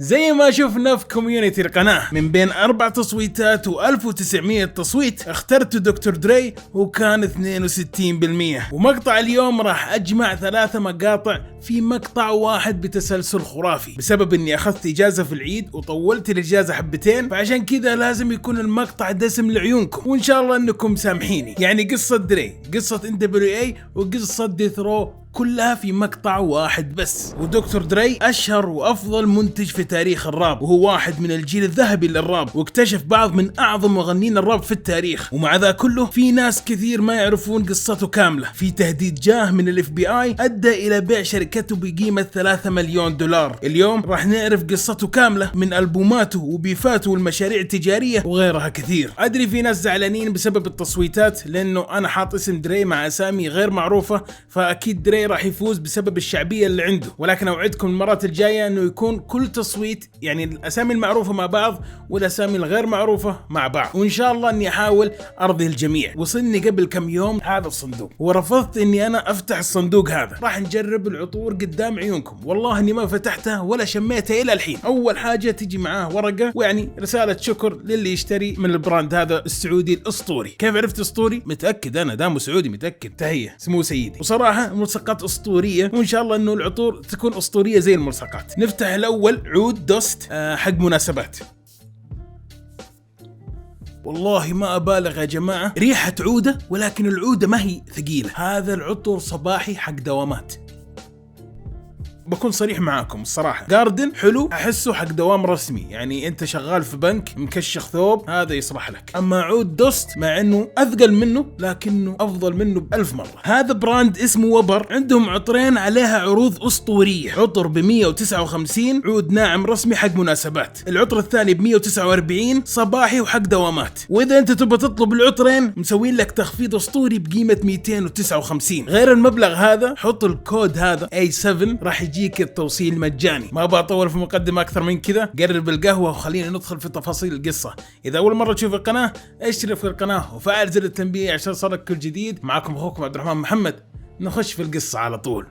زي ما شفنا في كوميونيتي القناة، من بين 4 تصويتات و1900 تصويت اخترت دكتور دري وكان 62%. ومقطع اليوم راح اجمع 3 مقاطع في مقطع واحد بتسلسل خرافي، بسبب اني اخذت اجازة في العيد وطولت الاجازة حبتين، فعشان كذا لازم يكون المقطع دسم لعيونكم، وان شاء الله انكم سامحيني. يعني قصة دري، قصة NWA وقصة ديث رو كلها في مقطع واحد بس. ودكتور دري اشهر وافضل منتج في تاريخ الراب، وهو واحد من الجيل الذهبي للراب، واكتشف بعض من اعظم مغنين الراب في التاريخ. ومع ذا كله في ناس كثير ما يعرفون قصته كاملة. في تهديد جاه من الFBI ادى الى بيع شركته بقيمة 3 مليون دولار. اليوم راح نعرف قصته كاملة، من البوماته وبيفاته والمشاريع التجارية وغيرها كثير. ادري في ناس زعلانين بسبب التصويتات، لانه انا حاط اسم دري مع اسامي غير معروفة، فاكيد دري راح يفوز بسبب الشعبية اللي عنده. ولكن اوعدكم المرات الجاية انه يكون كل تصويت يعني الاسامي المعروفة مع بعض والاسامي الغير معروفة مع بعض، وان شاء الله اني احاول ارضي الجميع. وصلني قبل كم يوم هذا الصندوق ورفضت اني انا افتح الصندوق هذا. راح نجرب العطور قدام عيونكم، والله اني ما فتحتها ولا شميتها الى الحين. اول حاجة تجي معاه ورقة ويعني رسالة شكر للي يشتري من البراند هذا السعودي الاسطوري. كيف عرفت اسطوري؟ متأكد انا دامه سعودي متأكد. تهية سمو سيدي. وصراحة ملصقات اسطورية، وان شاء الله انه العطور تكون اسطورية زي الملصقات. نفتح الاول عود دوست حق مناسبات. والله ما أبالغ يا جماعة، ريحة عودة، ولكن العودة ما هي ثقيلة. هذا العطر صباحي حق دوامات. بكون صريح معاكم الصراحة، جاردن حلو أحسه حق دوام رسمي، يعني أنت شغال في بنك مكشخ ثوب هذا يصلح لك. أما عود دوست مع أنه أثقل منه لكنه أفضل منه ب1000 مرة. هذا براند اسمه وبر، عندهم عطرين عليها عروض أسطورية. عطر ب159 عود ناعم رسمي حق مناسبات، العطر الثاني ب149 صباحي وحق دوامات. وإذا أنت تبغى تطلب العطرين مسوين لك تخفيض أسطوري بقيمة 259. غير المبلغ هذا حط الكود هذا A7 راح يجيك التوصيل مجاني. ما بطول في مقدمة أكثر من كذا، قرب القهوة وخلينا ندخل في تفاصيل القصة. إذا أول مرة تشوف القناة اشترك في القناة وفعل زر التنبيه عشان يوصلك كل جديد. معكم أخوكم عبد الرحمن محمد، نخش في القصة على طول.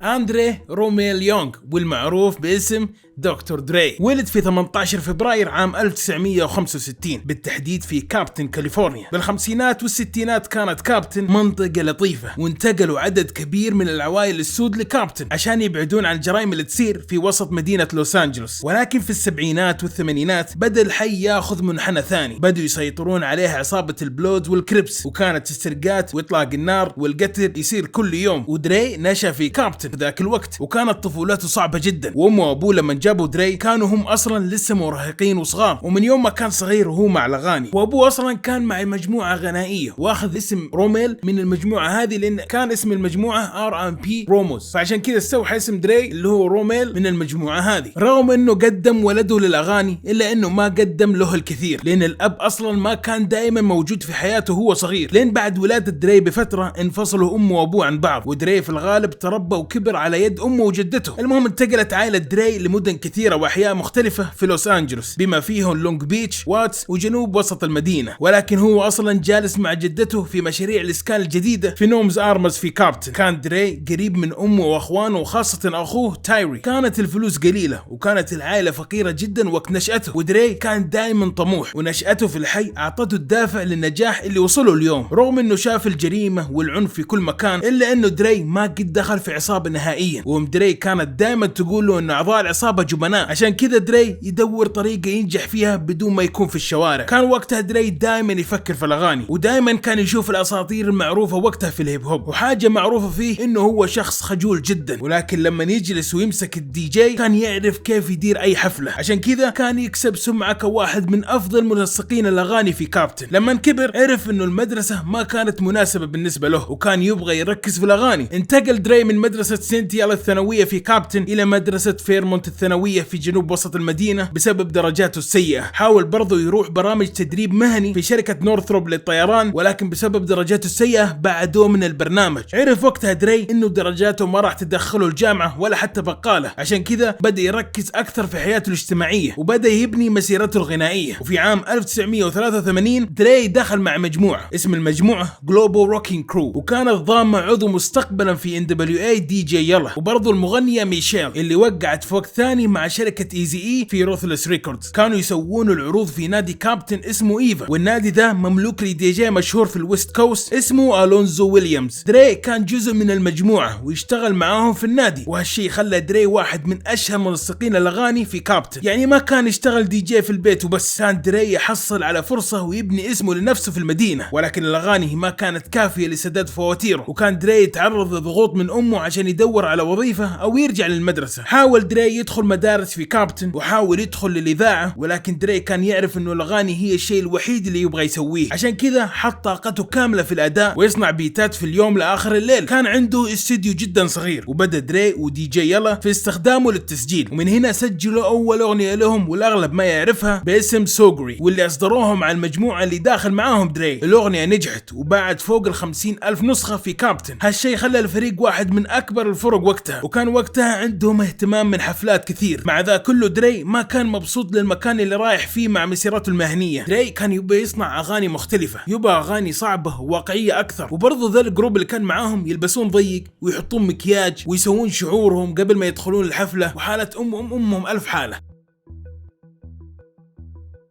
أندري روميل يونغ، والمعروف باسم دكتور دري، ولد في 18 فبراير عام 1965 بالتحديد في كابتن كاليفورنيا. بالخمسينات والستينات كانت كابتن منطقة لطيفة، وانتقلوا عدد كبير من العوائل السود لكابتن عشان يبعدون عن الجرائم اللي تصير في وسط مدينة لوس أنجلوس. ولكن في السبعينات والثمانينات بدأ الحي ياخذ منحنى ثاني، بدأوا يسيطرون عليها عصابة البلودز والكريبس، وكانت السرقات وإطلاق النار والقتل يصير كل يوم. ودري نشأ في كابتن في ذاك الوقت، وكانت طفولته صعبة جدا. وأمه وأبوه لما جابوا دري كانوا هم أصلا لسه مراهقين وصغار، ومن يوم ما كان صغير وهو مع الأغاني. وأبوه أصلا كان مع مجموعة غنائية، واخذ اسم روميل من المجموعة هذه لأن كان اسم المجموعة R&B روموز، فعشان كذا استوحى اسم دري اللي هو روميل من المجموعة هذه. رغم انه قدم ولده للأغاني إلا انه ما قدم له الكثير، لأن الأب أصلا ما كان دائما موجود في حياته وهو صغير، لأن بعد ولادة دري بفترة انفصلوا أمه وأبوه عن بعض، ودري في الغالب تربى وكبر على يد أمه وجدته. المهم انتقلت عائلة دري لمدن كثيرة وأحياء مختلفة في لوس أنجلوس، بما فيهم لونج بيتش، واتس، وجنوب وسط المدينة. ولكن هو أصلا جالس مع جدته في مشاريع الإسكان الجديدة في نومز آرمز في كابتن. كان دري قريب من أمه وأخوانه، وخاصة أخوه تايري. كانت الفلوس قليلة وكانت العائلة فقيرة جدا وقت نشأته، ودري كان دائما طموح، ونشأته في الحي أعطته الدافع للنجاح اللي وصله اليوم. رغم أنه شاف الجريمة والعنف في كل مكان، إلا أنه دري ما قد دخل في عصابة نهائيا. وأم دري كانت دائما تقول له أن أعضاء العصابة جبناء، عشان كذا دري يدور طريقة ينجح فيها بدون ما يكون في الشوارع. كان وقتها دري دائما يفكر في الأغاني، ودائما كان يشوف الأساطير المعروفة وقتها في الهيب هوب. وحاجة معروفة فيه إنه هو شخص خجول جدا، ولكن لما يجلس ويمسك الدي جي كان يعرف كيف يدير أي حفلة. عشان كذا كان يكسب سمعة كواحد من أفضل منسقين الأغاني في كابتن. لما كبر عرف إنه المدرسة ما كانت مناسبة بالنسبة له، وكان يبغى يركز في الأغاني. انتقل دري من مدرسة سنتيال الثانوية في كابتن إلى مدرسة فيرمونت الثانوية ثانوية في جنوب وسط المدينة بسبب درجاته السيئة. حاول برضه يروح برامج تدريب مهني في شركة نورثروب للطيران، ولكن بسبب درجاته السيئة بعدوه من البرنامج. عرف وقتها دري انه درجاته ما راح تدخله الجامعة ولا حتى بقالة، عشان كذا بدأ يركز اكثر في حياته الاجتماعية وبدأ يبني مسيرته الغنائية. وفي عام 1983 دري دخل مع مجموعة اسم المجموعة جلوبال روكينج كرو، وكانت ضامة عضو مستقبلا في NWA دي جي يلا، وبرضه المغنية ميشيل اللي وقعت في وقت ثاني مع شركة ايزي اي في روثلس ريكوردز. كانوا يسوون العروض في نادي كابتن اسمه ايفا، والنادي ده مملوك لدي جي مشهور في الويست كوست اسمه ألونزو ويليامز. دري كان جزء من المجموعة ويشتغل معاهم في النادي، وهالشي خلى دري واحد من اشهر منسقين الاغاني في كابتن. يعني ما كان يشتغل دي جي في البيت وبس، كان دري يحصل على فرصة ويبني اسمه لنفسه في المدينة، ولكن الاغاني ما كانت كافية لسداد فواتيره. وكان دري يتعرض لضغوط من امه عشان يدور على وظيفة او يرجع للمدرسة. حاول دري يدخل مدارس في كابتن وحاول يدخل للاذاعة، ولكن دري كان يعرف انه الاغاني هي الشيء الوحيد اللي يبغى يسويه، عشان كذا حط طاقته كاملة في الاداء ويصنع بيتات في اليوم لاخر الليل. كان عنده استوديو جدا صغير، وبدا دري ودي جي يلا في استخدامه للتسجيل، ومن هنا سجلوا اول اغنية لهم والاغلب ما يعرفها باسم سوغري، واللي اصدروها مع المجموعة اللي داخل معاهم دري. الاغنية نجحت وباعت فوق 50,000 نسخة في كابتن. هالشيء خلى الفريق واحد من اكبر الفرق وقتها، وكان وقتها عندهم اهتمام من حفلات كثير. مع ذا كله دري ما كان مبسوط للمكان اللي رايح فيه مع مسيرته المهنية. دري كان يبغى يصنع اغاني مختلفة، يبغى اغاني صعبة وواقعية اكثر. وبرضه ذا الجروب اللي كان معاهم يلبسون ضيق ويحطون مكياج ويسوون شعورهم قبل ما يدخلون الحفلة، وحالة امهم الف حالة.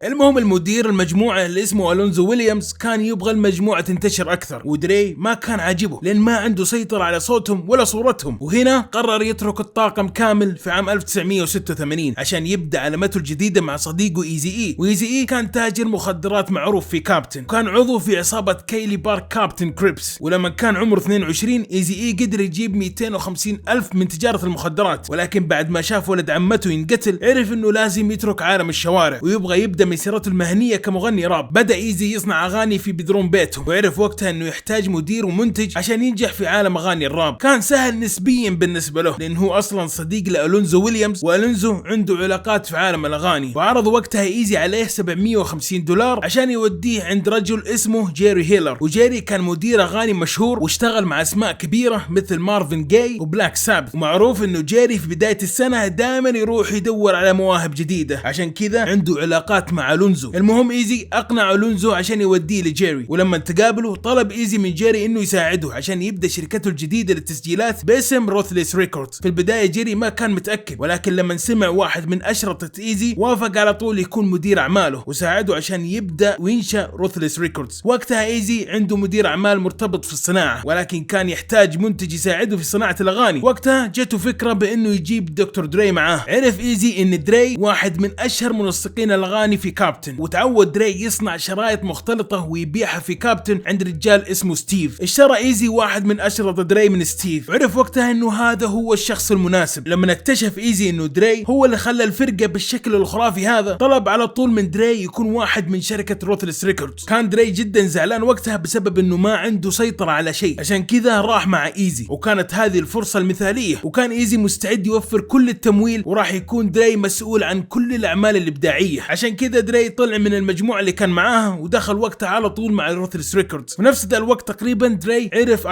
المهم المدير المجموعة اللي اسمه ألونزو ويليامز كان يبغى المجموعة تنتشر أكثر، ودري ما كان عاجبه لأن ما عنده سيطرة على صوتهم ولا صورتهم. وهنا قرر يترك الطاقم كامل في عام 1986 عشان يبدأ علامته الجديدة مع صديقه ايزي اي. وايزي اي كان تاجر مخدرات معروف في كابتن، وكان عضو في عصابة كايلي بارك كابتن كريبس. ولما كان عمره 22 ايزي اي قدر يجيب 250,000 من تجارة المخدرات، ولكن بعد ما شاف ولد عمته ينقتل عرف انه لازم يترك عالم الشوارع ويبغى يبدأ مسيرته المهنية كمغني راب. بدأ ايزي يصنع اغاني في بدروم بيتهم، وعرف وقتها انه يحتاج مدير ومنتج عشان ينجح في عالم اغاني الراب. كان سهل نسبيا بالنسبة له لانه هو اصلا صديق لألونزو ويليامز، والونزو عنده علاقات في عالم الاغاني. وعرض وقتها ايزي عليه $750 عشان يوديه عند رجل اسمه جيري هيلر، وجيري كان مدير اغاني مشهور واشتغل مع اسماء كبيرة مثل مارفن جاي وبلاك سابث. ومعروف انه جيري في بداية السنة دائما يروح يدور على مواهب جديدة، عشان كذا عنده علاقات مع ألونزو. المهم ايزي اقنع ألونزو عشان يوديه لجيري، ولما تقابلوا طلب ايزي من جيري انه يساعده عشان يبدا شركته الجديدة للتسجيلات باسم روثلس ريكوردز. في البداية جيري ما كان متأكد، ولكن لما سمع واحد من اشرطة ايزي وافق على طول يكون مدير اعماله وساعده عشان يبدا وينشأ روثلس ريكوردز. وقتها ايزي عنده مدير اعمال مرتبط في الصناعة، ولكن كان يحتاج منتج يساعده في صناعة الاغاني. وقتها جته فكرة بانه يجيب دكتور دري معاه. عرف ايزي ان دري واحد من اشهر منسقين الاغاني في كابتن، وتعود دري يصنع شرايط مختلطة ويبيعها في كابتن عند رجال اسمه ستيف. اشترى ايزي واحد من اشرطة دري من ستيف، عرف وقتها انه هذا هو الشخص المناسب. لما اكتشف ايزي انه دري هو اللي خلى الفرقة بالشكل الخرافي هذا، طلب على طول من دري يكون واحد من شركة روثلس ريكوردز. كان دري جدا زعلان وقتها بسبب انه ما عنده سيطرة على شيء، عشان كذا راح مع ايزي، وكانت هذه الفرصة المثالية. وكان ايزي مستعد يوفر كل التمويل، وراح يكون دري مسؤول عن كل الاعمال الابداعية. عشان كذا دري طلع من المجموعة اللي كان معاها ودخل وقتها على طول مع روثلس ريكوردز. في نفس ذا الوقت تقريبا دري عرف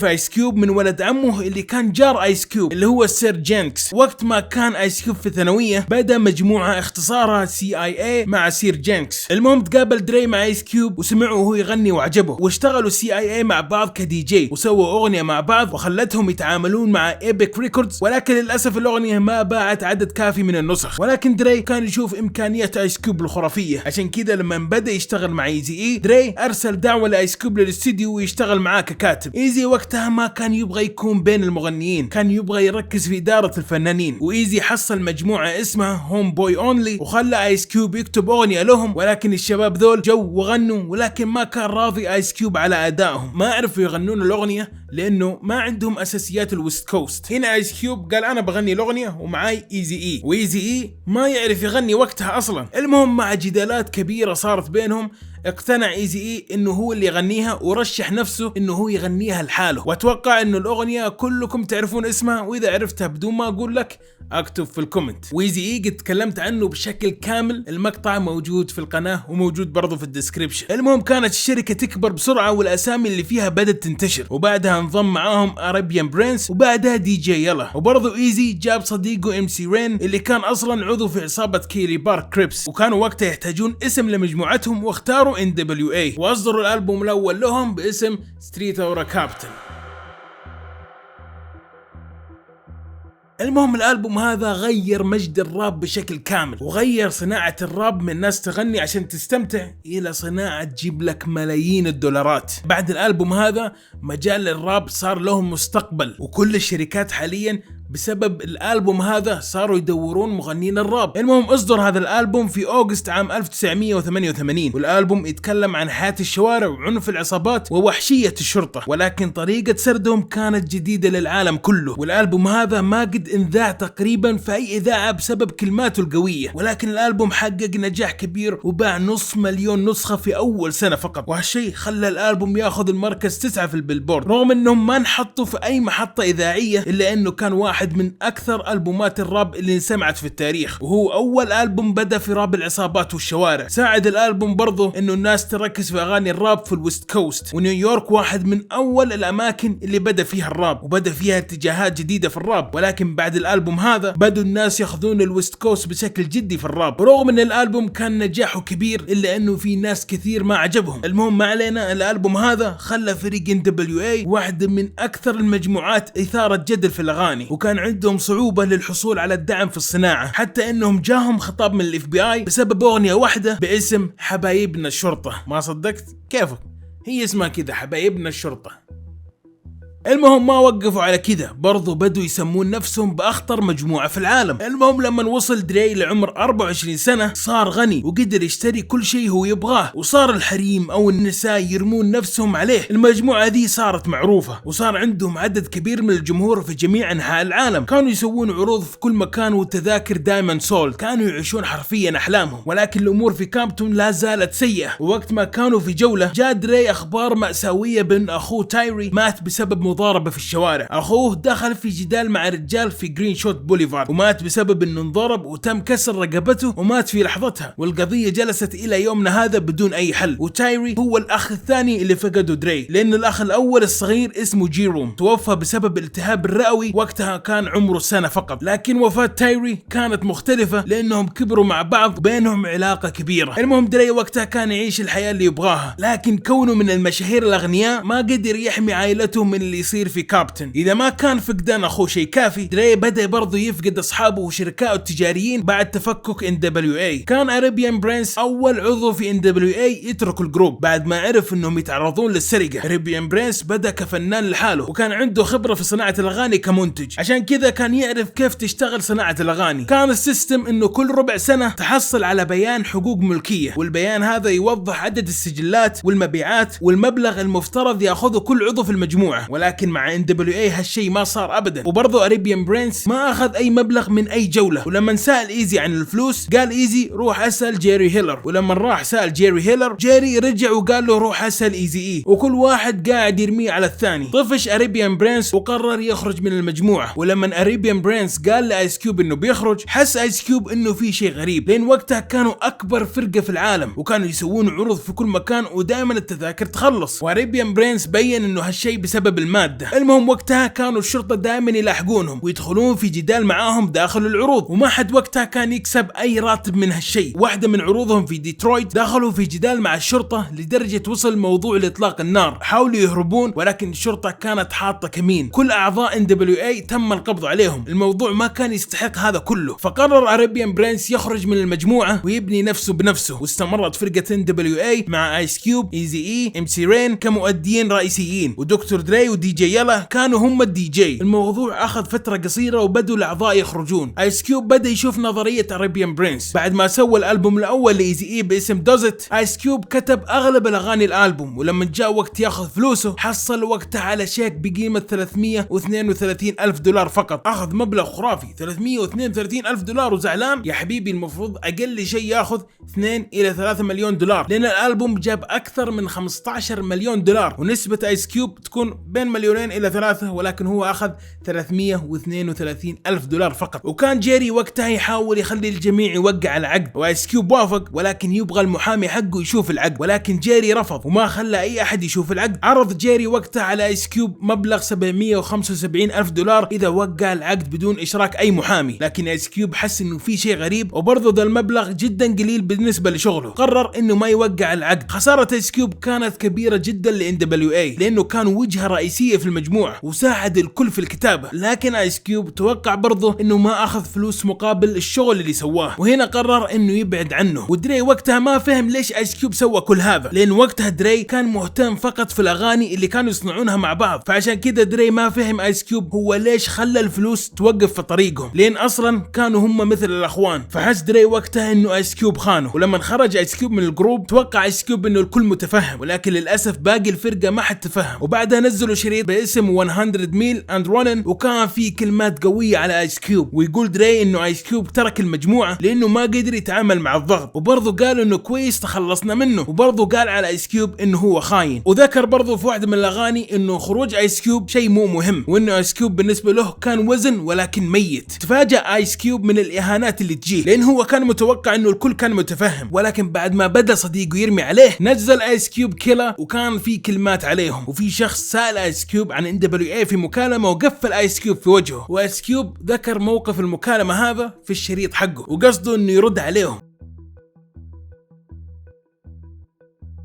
ايس كيوب من ولد عمه اللي كان جار ايس كيوب اللي هو سير جينكس. وقت ما كان ايس كيوب في ثانوية بدا مجموعة اختصارها CIA مع سير جينكس. المهم تقابل دري مع ايس كيوب وسمعوا وهو يغني وعجبه، واشتغلوا CIA مع بعض كدي جي وسووا اغنية مع بعض وخلتهم يتعاملون مع ايبك ريكوردز. ولكن للاسف الاغنية ما باعت عدد كافي من النسخ، ولكن دري كان يشوف امكانيات ايس كيوب الخرافية. عشان كذا لما بدأ يشتغل مع ايزي اي، دري ارسل دعوة لايس كيوب للاستديو ويشتغل معاه ككاتب. ايزي وقتها ما كان يبغى يكون بين المغنيين، كان يبغى يركز في إدارة الفنانين. وايزي حصل مجموعة اسمها هوم بوي اونلي وخلى ايس كيوب يكتب اغنية لهم، ولكن الشباب ذول جو وغنوا، ولكن ما كان راضي ايس كيوب على ادائهم، ما عرفوا يغنون الاغنية لانه ما عندهم اساسيات الويست كوست. هنا ايس كيوب قال انا بغني الاغنية ومعاي ايزي اي، وايزي اي ما يعرف يغني وقتها اصلا. المهم مع جدالات كبيرة صارت بينهم اقتنع ايزي اي انه هو اللي يغنيها ورشح نفسه انه هو يغنيها لحاله، واتوقع انه الاغنيه كلكم تعرفون اسمها، واذا عرفتها بدون ما اقول لك اكتب في الكومنت. وايزي اي قد تكلمت عنه بشكل كامل، المقطع موجود في القناه وموجود برضه في الديسكريبشن. المهم كانت الشركه تكبر بسرعه والاسامي اللي فيها بدت تنتشر، وبعدها انضم معاهم ارابيان برنس، وبعدها دي جي يلا، وبرضه ايزي جاب صديقه ام سي رين اللي كان اصلا عضو في عصابه كيلي بارك كريبس، وكانوا وقتها يحتاجون اسم لمجموعتهم واختاروا NWA، واصدروا الالبوم الاول لهم باسم ستريت اورا كابتن. المهم الالبوم هذا غير مجد الراب بشكل كامل، وغير صناعة الراب من ناس تغني عشان تستمتع الى صناعة تجيب لك ملايين الدولارات. بعد الالبوم هذا مجال الراب صار له مستقبل، وكل الشركات حاليا بسبب الالبوم هذا صاروا يدورون مغنين الراب. المهم اصدر هذا الالبوم في اوغست عام 1988، والالبوم يتكلم عن حياة الشوارع وعنف العصابات ووحشية الشرطة، ولكن طريقة سردهم كانت جديدة للعالم كله. والالبوم هذا ما قد انذاع تقريبا في اي اذاعة بسبب كلماته القوية، ولكن الالبوم حقق نجاح كبير وباع 500,000 نسخة في اول سنة فقط، وهالشيء خلى الالبوم ياخذ المركز 9 في البيلبورد، رغم انهم ما انحطوا في اي محطة اذاعية، الا انه كان واحد من اكثر البومات الراب اللي انسمعت في التاريخ، وهو اول البوم بدا في راب العصابات والشوارع. ساعد الالبوم برضه انه الناس تركز في اغاني الراب في الويست كوست، ونيويورك واحد من اول الاماكن اللي بدا فيها الراب، وبدا فيها اتجاهات جديده في الراب. ولكن بعد الالبوم هذا بدوا الناس ياخذون الويست كوست بشكل جدي في الراب، ورغم ان الالبوم كان نجاحه كبير الا انه في ناس كثير ما عجبهم. المهم ما علينا، الالبوم هذا خلى فريق NWA واحده من اكثر المجموعات اثاره جدل في الاغاني، وكان عندهم صعوبة للحصول على الدعم في الصناعة، حتى انهم جاهم خطاب من FBI بسبب اغنية واحدة باسم حبايبنا الشرطة. ما صدقت؟ كيفك؟ هي اسمها كذا، حبايبنا الشرطة. المهم ما وقفوا على كذا، برضو بدوا يسمون نفسهم بأخطر مجموعة في العالم. المهم لما وصل دري لعمر 24 سنة صار غني وقدر يشتري كل شيء هو يبغاه، وصار الحريم أو النساء يرمون نفسهم عليه. المجموعة ذي صارت معروفة، وصار عندهم عدد كبير من الجمهور في جميع أنحاء العالم، كانوا يسوون عروض في كل مكان والتذاكر دايما سولد، كانوا يعيشون حرفيا أحلامهم. ولكن الأمور في كامبتون لا زالت سيئة، ووقت ما كانوا في جولة جاء دري أخبار مأساوية بأن أخوه تايري مات بسبب مضاربة في الشوارع. أخوه دخل في جدال مع رجال في جرين شوت بوليفارد ومات بسبب انه انضرب وتم كسر رقبته ومات في لحظتها، والقضية جلست الى يومنا هذا بدون اي حل. وتايري هو الاخ الثاني اللي فقده دري، لان الاخ الاول الصغير اسمه جيروم توفى بسبب الالتهاب الرئوي، وقتها كان عمره سنة فقط. لكن وفاة تايري كانت مختلفة لانهم كبروا مع بعض وبينهم علاقة كبيرة. المهم دري وقتها كان يعيش الحياة اللي يبغاها، لكن كونه من المشاهير الاغنياء ما قدر يحمي عائلته من اللي يصير في كابتن. اذا ما كان فقدان اخوه شيء كافي، دري بدا برضه يفقد اصحابه وشركائه التجاريين بعد تفكك NWA. كان ارابيان برنس اول عضو في NWA يترك الجروب بعد ما عرف انهم يتعرضون للسرقه. ارابيان برنس بدا كفنان لحاله، وكان عنده خبره في صناعه الاغاني كمنتج، عشان كذا كان يعرف كيف تشتغل صناعه الاغاني. كان السيستم انه كل ربع سنه تحصل على بيان حقوق ملكيه، والبيان هذا يوضح عدد السجلات والمبيعات والمبلغ المفترض ياخذه كل عضو في المجموعه. ولكن مع NWA هالشيء ما صار ابدا، وبرضه ارابيان برنس ما اخذ اي مبلغ من اي جوله. ولما سال ايزي عن الفلوس قال ايزي روح اسال جيري هيلر، ولما راح سال جيري هيلر جيري رجع وقال له روح اسال ايزي اي، وكل واحد قاعد يرميه على الثاني. طفش ارابيان برنس وقرر يخرج من المجموعه. ولما ارابيان برنس قال لايس كيوب انه بيخرج، حس ايس كيوب انه في شيء غريب، لان وقتها كانوا اكبر فرقه في العالم وكانوا يسوون عروض في كل مكان ودائما التذاكر تخلص، وارابيان برنس بين انه هالشيء بسبب الماده. المهم وقتها كانوا الشرطة دائما يلاحقونهم ويدخلون في جدال معاهم داخل العروض، وما حد وقتها كان يكسب اي راتب من هالشيء. واحدة من عروضهم في ديترويت دخلوا في جدال مع الشرطة لدرجة وصل موضوع لاطلاق النار، حاولوا يهربون ولكن الشرطة كانت حاطة كمين، كل اعضاء NWA تم القبض عليهم. الموضوع ما كان يستحق هذا كله، فقرر ارابيان برنس يخرج من المجموعة ويبني نفسه بنفسه. واستمرت فرقة NWA مع ايس كيوب، ايزي اي، ام سي رين كمؤديين رئيسيين، ودكتور دري دي جي يلا كانوا هم الدي جي. الموضوع اخذ فترة قصيرة وبدوا الاعضاء يخرجون. ايس كيوب بدا يشوف نظرية اريبيان برنس. بعد ما سوى الالبوم الاول لايزي اي باسم دوزت، ايس كيوب كتب اغلب الاغاني الالبوم، ولما جاء وقت ياخذ فلوسه حصل وقتها على شيك بقيمة 332 ألف دولار فقط. اخذ مبلغ خرافي 332 ألف دولار وزعلان. يا حبيبي المفروض اقل شيء ياخذ 2 إلى 3 مليون دولار، لان الالبوم جاب اكثر من 15 مليون دولار، ونسبة ايس كيوب تكون بين 2 إلى 3، ولكن هو اخذ 332 ألف دولار فقط. وكان جيري وقتها يحاول يخلي الجميع يوقع العقد، وايس كيوب وافق، ولكن يبغى المحامي حقه يشوف العقد، ولكن جيري رفض وما خلى اي احد يشوف العقد. عرض جيري وقتها على ايس كيوب مبلغ 775 ألف دولار اذا وقع العقد بدون اشراك اي محامي، لكن ايس كيوب حس انه في شيء غريب، وبرضه ذا المبلغ جدا قليل بالنسبة لشغله. قرر انه ما يوقع العقد. خسارة ايس كيوب كانت كبيرة جدا ل NWA، لانه كان وجهة رئيسية في المجموعة وساعد الكل في الكتابة، لكن ايس كيوب توقع برضه انه ما اخذ فلوس مقابل الشغل اللي سواه، وهنا قرر انه يبعد عنه. ودري وقتها ما فهم ليش ايس كيوب سوى كل هذا، لان وقتها دري كان مهتم فقط في الاغاني اللي كانوا يصنعونها مع بعض، فعشان كده دري ما فهم ايس كيوب هو ليش خلى الفلوس توقف في طريقهم، لان اصلا كانوا هم مثل الاخوان. فحس دري وقتها انه ايس كيوب خانه، ولما خرج ايس كيوب من الجروب توقع ايس كيوب انه الكل متفهم، ولكن للاسف باقي الفرقه ما حد تفهم. وبعدها نزلوا شريط باسم 100 ميل اند رونن، وكان فيه كلمات قويه على ايس كيوب، ويقول دري انه ايس كيوب ترك المجموعه لانه ما قدر يتعامل مع الضغط، وبرضه قال انه كويس تخلصنا منه، وبرضه قال على ايس كيوب انه هو خاين. وذكر برضه في واحده من الاغاني انه خروج ايس كيوب شيء مو مهم، وانه ايس كيوب بالنسبه له كان وزن ولكن ميت. تفاجأ ايس كيوب من الاهانات اللي تجيه، لان هو كان متوقع انه الكل كان متفهم، ولكن بعد ما بدا صديقه يرمي عليه نزل ايس كيوب كيلا، وكان في كلمات عليهم، وفي شخص سأل ايس كيوب عن NWA في مكالمة وقفل ايس كيوب في وجهه، وايس كيوب ذكر موقف المكالمة هذا في الشريط حقه، وقصده انه يرد عليهم.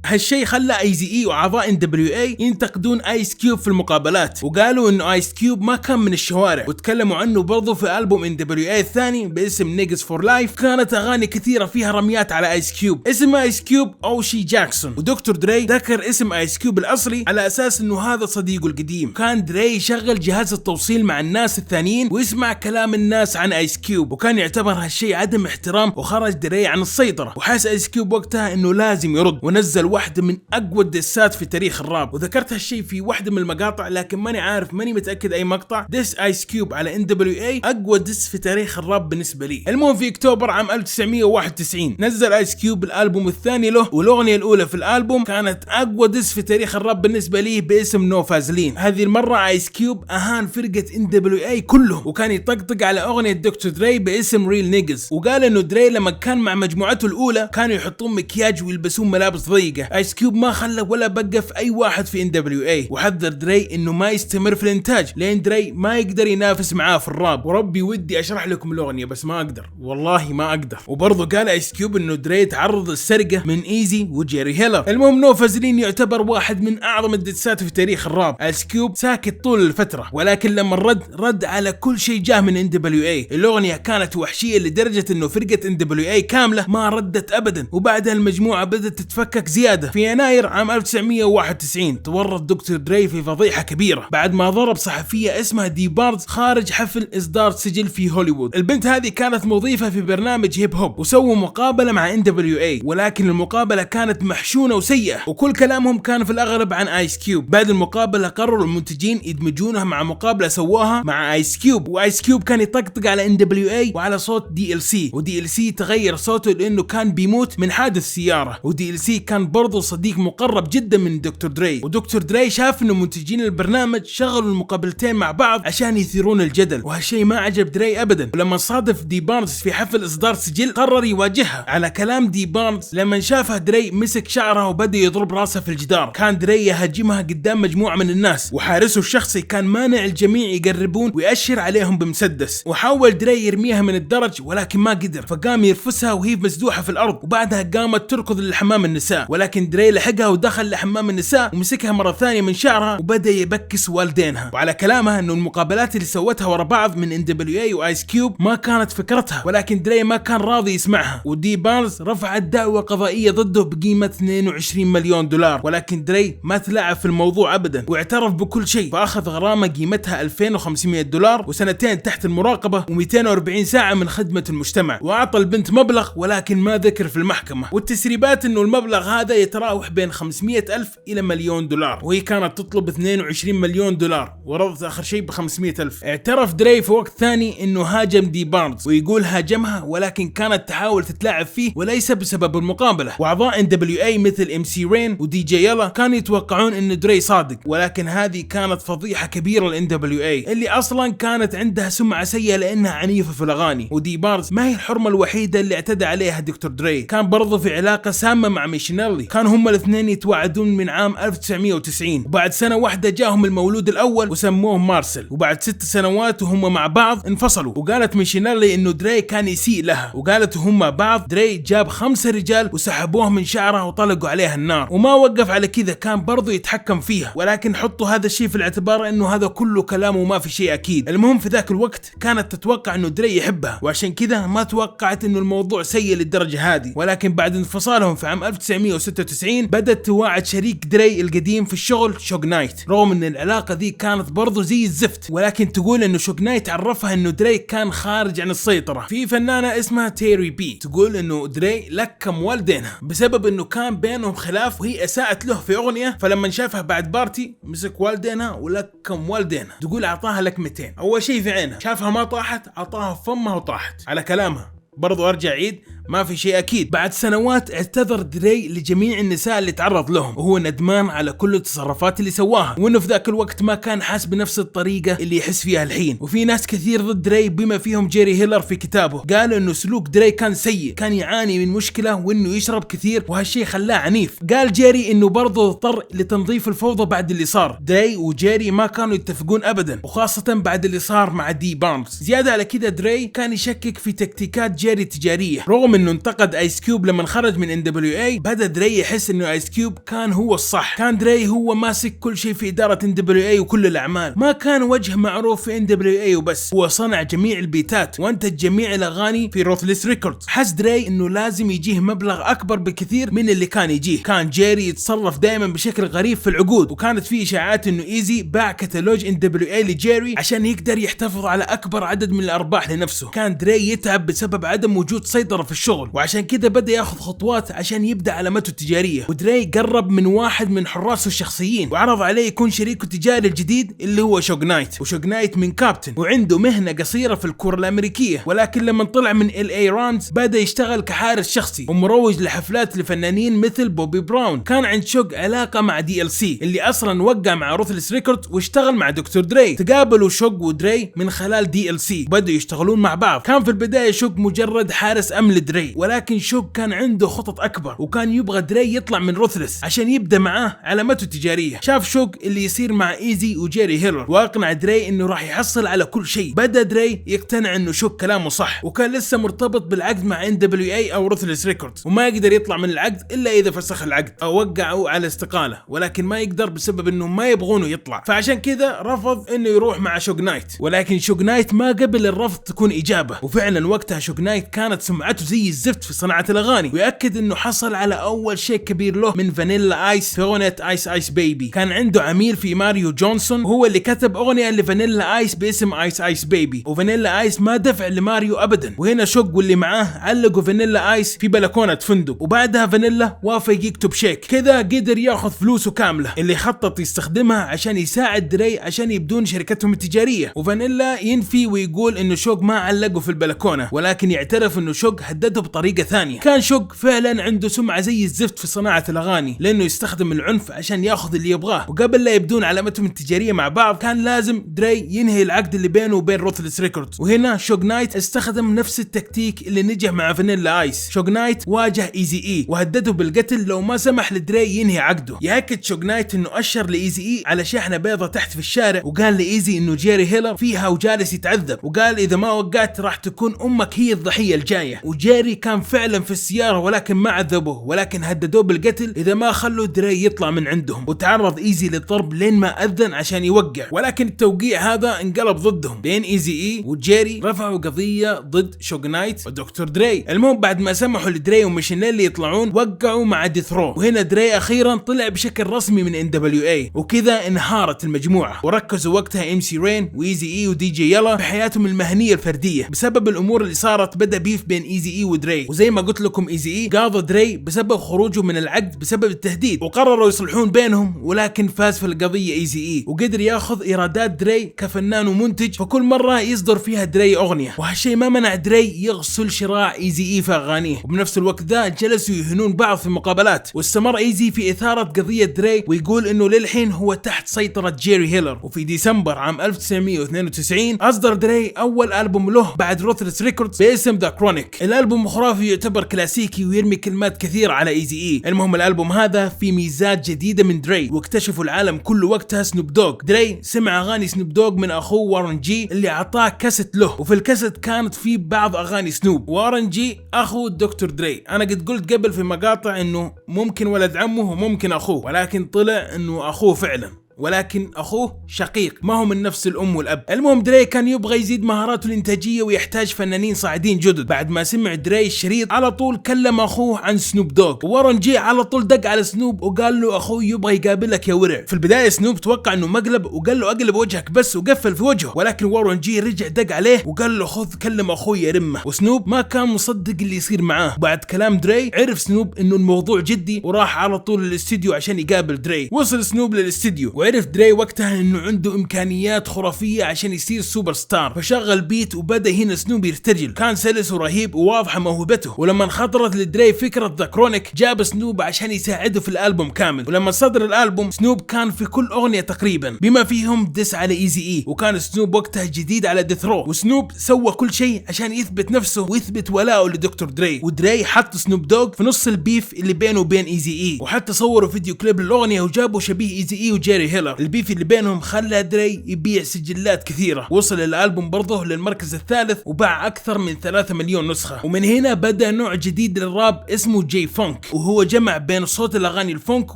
هالشيء خلى ايزي اي واعضاء NWA ينتقدون ايس كيوب في المقابلات، وقالوا انه ايس كيوب ما كان من الشوارع، وتكلموا عنه برضو في البوم NWA الثاني باسم نيجز فور لايف. كانت اغاني كثيره فيها رميات على ايس كيوب. اسم ايس كيوب اوشي جاكسون، ودكتور دري ذكر اسم ايس كيوب الاصلي على اساس انه هذا صديقه القديم. كان دري يشغل جهاز التوصيل مع الناس الثانيين ويسمع كلام الناس عن ايس كيوب، وكان يعتبر هالشيء عدم احترام، وخرج دري عن السيطره، وحس ايس كيوب وقتها انه لازم يرد، ونزل واحدة من أقوى الدسات في تاريخ الراب، وذكرت هالشيء في واحدة من المقاطع، لكن ماني متأكد أي مقطع. دس آيس كيوب على NWA أقوى دس في تاريخ الراب بالنسبة لي. المهم في أكتوبر عام 1991 نزل آيس كيوب الألبوم الثاني له، والأغنية الأولى في الألبوم كانت أقوى دس في تاريخ الراب بالنسبة لي باسم نو فازلين. هذه المرة آيس كيوب أهان فرقة NWA كلهم، وكان يطقطق على أغنية دكتور دري باسم ريل نيجز، وقال إنه دري لما كان مع مجموعته الأولى كانوا يحطون مكياج ويلبسون ملابس ضيقة. آيس كيوب ما خلى ولا بقف اي واحد في NWA، وحذر دري انه ما يستمر في الانتاج لان دري ما يقدر ينافس معاه في الراب. وربي ودي اشرح لكم الاغنيه بس ما اقدر، والله ما اقدر. وبرضه قال ايس كيوب انه دري تعرض للسرقه من ايزي وجيري هيلر. المهم نو فازلين يعتبر واحد من اعظم الدسات في تاريخ الراب. ايس كيوب ساكت طول الفتره، ولكن لما رد على كل شيء جاه من NWA. الاغنيه كانت وحشيه لدرجه انه فرقه NWA كامله ما ردت ابدا، وبعدها المجموعه بدات تتفكك زياده. في يناير عام 1991 تورط دكتور دري في فضيحة كبيرة بعد ما ضرب صحفية اسمها دي بارز خارج حفل إصدار سجل في هوليوود. البنت هذه كانت مضيفة في برنامج هيب هوب، وسووا مقابلة مع NWA، ولكن المقابلة كانت محشونة وسيئة، وكل كلامهم كان في الأغلب عن آيس كيوب. بعد المقابلة قرروا المنتجين يدمجونها مع مقابلة سواها مع آيس كيوب، وآيس كيوب كان يطقطق على NWA وعلى صوت DLC، ودي تغير صوته لأنه كان بيموت من حادث سيارة، ودي كان برضو صديق مقرب جدا من دكتور دري. ودكتور دري شاف انه منتجين البرنامج شغلوا المقابلتين مع بعض عشان يثيرون الجدل، وهالشيء ما عجب دري ابدا. ولما صادف دي بارنز في حفل اصدار سجل قرر يواجهها. على كلام دي بارنز لما شافها دري مسك شعرها وبدا يضرب راسها في الجدار. كان دري يهاجمها قدام مجموعه من الناس، وحارسه الشخصي كان مانع الجميع يقربون ويأشر عليهم بمسدس. وحاول دري يرميها من الدرج ولكن ما قدر، فقام يرفسها وهي مسدوحه في الارض، وبعدها قامت تركض للحمام النساء. ولكن ولكن دري لحقها ودخل لحمام النساء ومسكها مرة ثانية من شعرها وبدأ يبكس والدينها. وعلى كلامها انه المقابلات اللي سوتها ورا بعض من NWA وايس كيوب ما كانت فكرتها، ولكن دري ما كان راضي يسمعها، ودي بارنز رفعت دعوة قضائية ضده بقيمة 22 مليون دولار، ولكن دري ما تلاعب في الموضوع ابدا واعترف بكل شيء، فاخذ غرامة قيمتها 2500 دولار وسنتين تحت المراقبة و240 ساعة من خدمة المجتمع، واعطى البنت مبلغ ولكن ما ذكر في المحكمة، والتسريبات انه المبلغ هذا يتراوح بين 500,000 الى مليون دولار، وهي كانت تطلب 22 مليون دولار ورضت اخر شيء ب 500,000. اعترف دري في وقت ثاني انه هاجم دي بارنز، ويقول هاجمها ولكن كانت تحاول تتلاعب فيه وليس بسبب المقابلة. واعضاء NWA مثل MC رين ودي جي يلا كانوا يتوقعون انه دري صادق، ولكن هذه كانت فضيحة كبيرة ل NWA اللي اصلا كانت عندها سمعة سيئة لانها عنيفة في الاغاني، ودي بارنز ما هي الحرمة الوحيدة اللي اعتدى عليها دكتور دري، كان برضه في علاقة سامة مع ميشينيلي، كانوا هم الاثنين يتواعدون من عام 1990، وبعد سنة واحدة جاهم المولود الاول وسموه مارسل، وبعد 6 سنوات وهم مع بعض انفصلوا. وقالت ميشينيلي انه دري كان يسيء لها، وقالت وهم مع بعض دري جاب 5 رجال وسحبوه من شعرها وطلقوا عليها النار، وما وقف على كذا، كان برضه يتحكم فيها، ولكن حطوا هذا الشيء في الاعتبار انه هذا كله كلام وما في شيء اكيد. المهم في ذاك الوقت كانت تتوقع انه دري يحبها، وعشان كذا ما توقعت انه الموضوع سيء للدرجة هذه، ولكن بعد انفصالهم في عام 1996 بدأت تواعد شريك دري القديم في الشغل شوغ نايت، رغم ان العلاقة ذي كانت برضو زي الزفت، ولكن تقول انه شوغ نايت عرفها انه دري كان خارج عن السيطرة. في فنانة اسمها تيري بي تقول انه دري لكم والدينها بسبب انه كان بينهم خلاف وهي اساءت له في اغنية، فلما شافها بعد بارتي مسك والدينها ولكم والدينها، تقول اعطاها لكمتين، اول شيء في عينها، شافها ما طاحت اعطاها في فمها وطاحت. على كلامها برضو ارجع عيد ما في شيء اكيد. بعد سنوات اعتذر دري لجميع النساء اللي تعرض لهم، وهو ندمان على كل التصرفات اللي سواها، وانه في ذاك الوقت ما كان حاس بنفس الطريقة اللي يحس فيها الحين. وفي ناس كثير ضد دري بما فيهم جيري هيلر في كتابه، قال انه سلوك دري كان سيء، كان يعاني من مشكلة وانه يشرب كثير وهالشيء خلاه عنيف. قال جيري انه برضه اضطر لتنظيف الفوضى بعد اللي صار. دري وجيري ما كانوا يتفقون ابدا، وخاصة بعد اللي صار مع دي بارنز. زيادة على كذا دري كان يشكك في تكتيكات جيري التجارية، رغم انه انتقد ايس كيوب لما خرج من NWA. بدا دري يحس انه ايس كيوب كان هو الصح، كان دري هو ماسك كل شيء في ادارة NWA وكل الاعمال، ما كان وجه معروف في NWA وبس، هو صنع جميع البيتات وانتج جميع الاغاني في روثلس ريكوردز. حس دري انه لازم يجيه مبلغ اكبر بكثير من اللي كان يجيه. كان جيري يتصرف دائما بشكل غريب في العقود، وكانت في اشاعات انه ايزي باع كتالوج NWA لجيري عشان يقدر يحتفظ على اكبر عدد من الارباح لنفسه. كان دري يتعب بسبب عدم وجود سيطرة في الشغل، وعشان كده بدأ ياخذ خطوات عشان يبدأ علامته التجارية. ودري قرب من واحد من حراسه الشخصيين وعرض عليه يكون شريكه التجاري الجديد اللي هو شوغ نايت. وشوغ نايت من كابتن وعنده مهنة قصيرة في الكرة الأمريكية، ولكن لما طلع من LA رامز بدأ يشتغل كحارس شخصي ومروج لحفلات لفنانين مثل بوبي براون. كان عند شوغ علاقة مع DLC اللي أصلا وقع مع روثلس ريكوردز واشتغل مع دكتور دري. تقابلوا شوغ ودري من خلال DLC وبدأوا يشتغلون مع بعض. كان في البداية شوغ مجرد حارس أمن لدري، ولكن شوغ كان عنده خطط أكبر وكان يبغى دري يطلع من روثلس عشان يبدأ معاه علامته التجارية. شاف شوغ اللي يصير مع ايزي وجيري هيلر واقنع دري انه راح يحصل على كل شيء. بدأ دري يقتنع انه شوغ كلامه صح، وكان لسه مرتبط بالعقد مع NWA او روثلس ريكوردز، وما يقدر يطلع من العقد الا اذا فسخ العقد او وقعوا على استقالة، ولكن ما يقدر بسبب انه ما يبغونه يطلع، فعشان كذا رفض انه يروح مع شوغ نايت. ولكن شوغ نايت ما قبل الرفض تكون اجابة، وفعلا وقتها شوغ نايت كانت سمعته زي الزفت في صناعة الاغاني، ويأكد انه حصل على اول شيء كبير له من فانيلا ايس في اغنية ايس ايس بيبي. كان عنده عميل في ماريو جونسون وهو اللي كتب اغنية لفانيلا ايس باسم ايس ايس بيبي، وفانيلا ايس ما دفع لماريو ابدا. وهنا شوغ واللي معاه علقوا فانيلا ايس في بلكونة فندق، وبعدها فانيلا وافق يكتب شيك، كذا قدر ياخذ فلوسه كاملة اللي خطط يستخدمها عشان يساعد دري عشان يبدون شركتهم التجارية. وفانيلا ينفي ويقول انه شوغ ما علقه في البلكونة، ولكن يعترف انه شوغ هدده بطريقة ثانية. كان شوغ فعلا عنده سمعة زي الزفت في صناعة الاغاني لانه يستخدم العنف عشان ياخذ اللي يبغاه، وقبل لا يبدون علامتهم التجارية مع بعض كان لازم دري ينهي العقد اللي بينه وبين روثلس ريكوردز. وهنا شوغ نايت استخدم نفس التكتيك اللي نجح مع فانيلا ايس. شوغ نايت واجه ايزي اي وهدده بالقتل لو ما سمح لدري ينهي عقده. يأكد شوغ نايت انه اشر لايزي اي على شاحنة بيضة تحت في الشارع، وقال لايزي انه جيري هيلر فيها وجالس يتعذب، وقال اذا ما وقعت راح تكون امك هي الضحية الجاية. وجيري جيري كان فعلا في السيارة ولكن ما عذبوه، ولكن هددوه بالقتل إذا ما خلوا دري يطلع من عندهم، وتعرض إيزي للضرب لين ما أذن عشان يوقع، ولكن التوقيع هذا انقلب ضدهم بين إيزي وجيري رفعوا قضية ضد شوغ نايت ودكتور دري. المهم بعد ما سمحوا لدري وميشن اللي يطلعون وقعوا مع ديث رو، وهنا دري أخيرا طلع بشكل رسمي من NWA، وكذا انهارت المجموعة وركزوا وقتها MC رين وإيزي إي ودي جي يلا في حياتهم المهنية الفردية. بسبب الأمور اللي صارت بدأ بيف بين إيزي إي ودري، وزي ما قلت لكم إيزي إي قاضى دري بسبب خروجه من العقد بسبب التهديد، وقرروا يصلحون بينهم، ولكن فاز في القضية إيزي إي وقدر ياخذ إيرادات دري كفنان ومنتج، فكل مرة يصدر فيها دري أغنية، وهالشيء ما منع دري يغسل شراع إيزي إي في أغانيه. وبنفس الوقت ذا جلسوا يهنون بعض في مقابلات، واستمر إيزي في إثارة قضية دري ويقول إنه للحين هو تحت سيطرة جيري هيلر. وفي ديسمبر عام 1992 أصدر دري أول ألبوم له بعد روثلس ريكوردز باسم ذا كرونيك. الألبوم خرافي يعتبر كلاسيكي ويرمي كلمات كثيرة على إيزي إي. المهم الألبوم هذا في ميزات جديدة من دري، واكتشفوا العالم كله وقتها سنوب دوغ. دري سمع أغاني سنوب دوغ من أخوه وارن جي اللي أعطاه كاسيت له، وفي الكاسيت كانت فيه بعض أغاني سنوب. وارن جي أخو دكتور دري، أنا قد قلت قبل في مقاطع إنه ممكن ولد عمه وممكن أخوه، ولكن طلع إنه أخوه فعلا، ولكن أخوه شقيق ما هو من نفس الأم والأب. المهم دري كان يبغى يزيد مهاراته الإنتاجية ويحتاج فنانين صاعدين جدد. بعد ما سمع دري الشريط على طول كلم أخوه عن سنوب دوغ، وورن جي على طول دق على سنوب وقال له أخوه يبغى يقابلك يا ورع. في البداية سنوب توقع إنه مقلب وقال له أقلب وجهك بس وقفل في وجهه، ولكن وورن جي رجع دق عليه وقال له خذ كلم أخوي يا رمه. وسنوب ما كان مصدق اللي يصير معاه. بعد كلام دري عرف سنوب إنه الموضوع جدي وراح على طول للاستديو عشان يقابل دري. وصل سنوب للاستديو وعرف دري وقتها انه عنده امكانيات خرافيه عشان يصير سوبر ستار، فشغل بيت وبدا هنا سنوب يرتجل. كان سلس ورهيب وواضحه موهبته. ولما خطرت لدري فكره ذا كرونيك جاب سنوب عشان يساعده في الالبوم كامل. ولما صدر الالبوم سنوب كان في كل اغنيه تقريبا بما فيهم دس على ايزي اي، وكان سنوب وقتها جديد على ديث رو، وسنوب سوى كل شيء عشان يثبت نفسه ويثبت ولاءه لدكتور دري. ودري حط سنوب دوغ في نص البيف اللي بينه وبين ايزي اي، وحتى صوروا فيديو كليب للاغنيه وجابوا شبيه ايزي اي وجيري هيلر. البيف اللي بينهم خلى دري يبيع سجلات كثيرة. وصل الألبوم برضه للمركز الثالث وباع أكثر من 3 مليون نسخة. ومن هنا بدأ نوع جديد للراب اسمه جي فونك، وهو جمع بين صوت الأغاني الفونك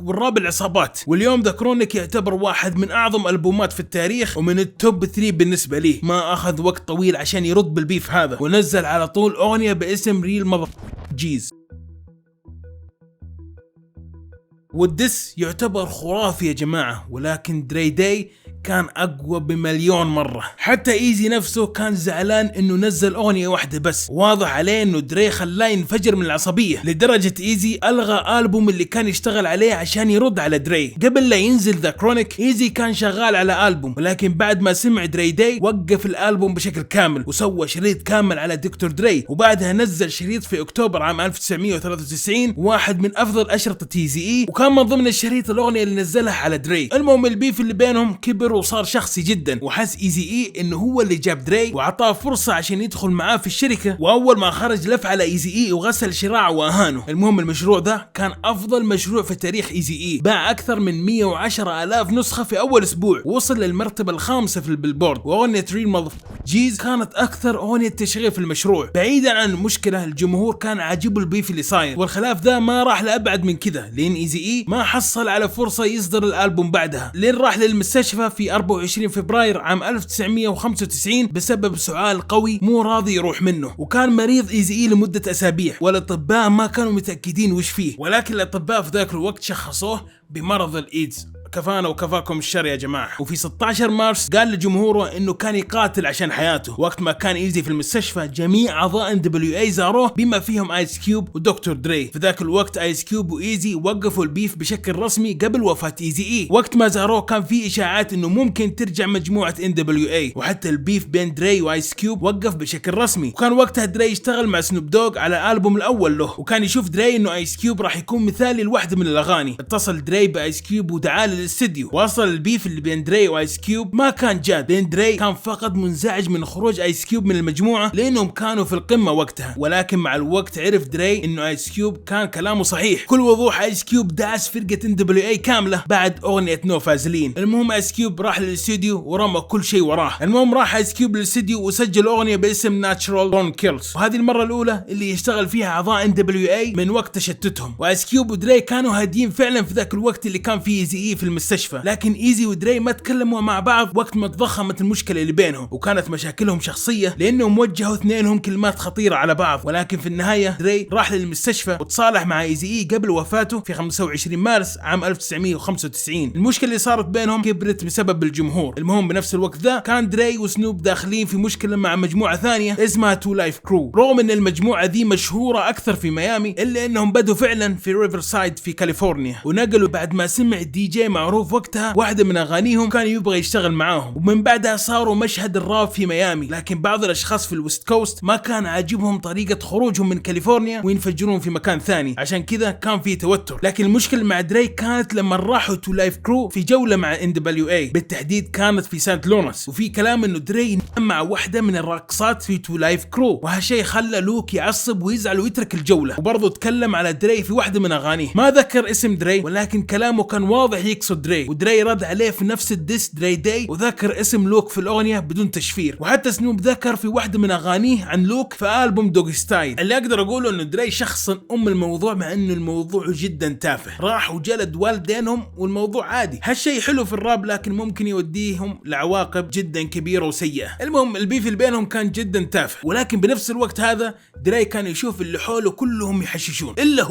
والراب العصابات. واليوم ذا كرونيك يعتبر واحد من أعظم ألبومات في التاريخ ومن التوب 3 بالنسبة لي. ما أخذ وقت طويل عشان يرد بالبيف هذا، ونزل على طول أغنية باسم ريل ماذر جيز. والدس يعتبر خرافي يا جماعة، ولكن دري داي كان أقوى بمليون مرة. حتى إيزي نفسه كان زعلان إنه نزل أغنية واحدة بس، واضح عليه إنه دري خلاه ينفجر من العصبية، لدرجة إيزي ألغى ألبوم اللي كان يشتغل عليه عشان يرد على دري. قبل لا ينزل ذا كرونيك إيزي كان شغال على ألبوم، ولكن بعد ما سمع دري داي وقف الألبوم بشكل كامل وسوى شريط كامل على دكتور دري. وبعدها نزل شريط في أكتوبر عام 1993 واحد من أفضل أشرطة إيزي إي، وكان من ضمن الشريط الأغنية اللي نزلها على دري. المهم البيف اللي بينهم كبر وصار شخصي جدا، وحس إيزي إي إنه هو اللي جاب دري وعطاه فرصة عشان يدخل معاه في الشركة. وأول ما خرج لف على إيزي إي وغسل شراعه وأهانه. المهم المشروع ده كان أفضل مشروع في تاريخ إيزي إي، باع أكثر من 110,000 نسخة في أول أسبوع، ووصل للمرتبة الخامسة في البيلبورد. وأغنية ريل ماذر جيز كانت أكثر أغنية تشغيل في المشروع. بعيدا عن المشكلة الجمهور كان عاجبه البيف اللي صاير، والخلاف ده ما راح لأبعد من كذا، لأن إيزي إي ما حصل على فرصة يصدر الألبوم بعدها، لين راح للمستشفى في 24 فبراير عام 1995 بسبب سعال قوي مو راضي يروح منه. وكان مريض إيزي إي لمدة أسابيع، والأطباء ما كانوا متأكدين وش فيه، ولكن الأطباء في ذاك الوقت شخصوه بمرض الإيدز. كفانا وكفاكم الشر يا جماعة. وفي 16 مارس قال لجمهوره انه كان يقاتل عشان حياته. وقت ما كان إيزي في المستشفى جميع اعضاء NWA زاروه بما فيهم آيس كيوب ودكتور دري. في ذاك الوقت آيس كيوب وإيزي وقفوا البيف بشكل رسمي قبل وفاة إيزي إي. وقت ما زاروه كان في اشاعات انه ممكن ترجع مجموعة NWA، وحتى البيف بين دري وآيس كيوب وقف بشكل رسمي. وكان وقتها دري يشتغل مع سنوب دوغ على الألبوم الأول له، وكان يشوف دري انه آيس كيوب راح يكون مثالي لوحدة من الأغاني. اتصل دري بآيس كيوب ودعاه الاستديو. وصل البيف اللي بين دري وايس كيوب ما كان جاد، لان دري كان فقط منزعج من خروج ايس كيوب من المجموعة لانهم كانوا في القمة وقتها، ولكن مع الوقت عرف دري انه ايس كيوب كان كلامه صحيح. كل وضوح ايس كيوب داس فرقة NWA كاملة بعد اغنية نو فازلين. المهم ايس كيوب راح للاستديو ورمى كل شيء وراه. المهم راح ايس كيوب للاستديو وسجل اغنية باسم ناتشرال بورن كيلز، وهذه المرة الاولى اللي يشتغل فيها اعضاء NWA من وقت تشتتهم. وايس كيوب ودري كانوا هادين فعلا في ذاك الوقت اللي كان فيه ايزي في المستشفى، لكن ايزي ودري ما تكلموا مع بعض وقت ما تضخمت المشكلة اللي بينهم، وكانت مشاكلهم شخصية لانهم وجهوا اثنينهم كلمات خطيرة على بعض. ولكن في النهاية دري راح للمستشفى وتصالح مع ايزي قبل وفاته في 25 مارس عام 1995. المشكلة اللي صارت بينهم كبرت بسبب الجمهور. المهم بنفس الوقت ذا كان دري وسنوب داخلين في مشكلة مع مجموعة ثانية اسمها تو لايف كرو. رغم ان المجموعة ذي مشهورة اكثر في ميامي الا انهم بدوا فعلا في ريفرسايد في كاليفورنيا، ونقلوا بعد ما سمع دي جي معروف وقتها واحدة من اغانيهم كان يبغى يشتغل معاهم، ومن بعدها صاروا مشهد الراب في ميامي. لكن بعض الاشخاص في الويست كوست ما كان عاجبهم طريقة خروجهم من كاليفورنيا وينفجرون في مكان ثاني، عشان كذا كان في توتر. لكن المشكلة مع دري كانت لما راحوا تو لايف كرو في جولة مع NWA، بالتحديد كانت في سانت لورنس، وفي كلام انه دري نام مع واحدة من الراقصات في تو لايف كرو، وهالشيء خلى لوك يعصب ويزعل ويترك الجولة. وبرضه تكلم على دري في واحدة من اغانيه، ما ذكر اسم دري ولكن كلامه كان واضح يقصد دري، ودري رد عليه في نفس الديس دري داي وذكر اسم لوك في الاغنية بدون تشفير. وحتى سنوب ذكر في واحدة من اغانيه عن لوك في ألبوم دوغ ستايل. اللي اقدر اقوله انه دري شخصا الموضوع، مع انه الموضوع جدا تافه، راح وجلد والدينهم والموضوع عادي. هالشيء حلو في الراب لكن ممكن يوديهم لعواقب جدا كبيرة وسيئة. المهم البيف اللي بينهم كان جدا تافه، ولكن بنفس الوقت هذا دري كان يشوف اللي حوله كلهم يحششون الا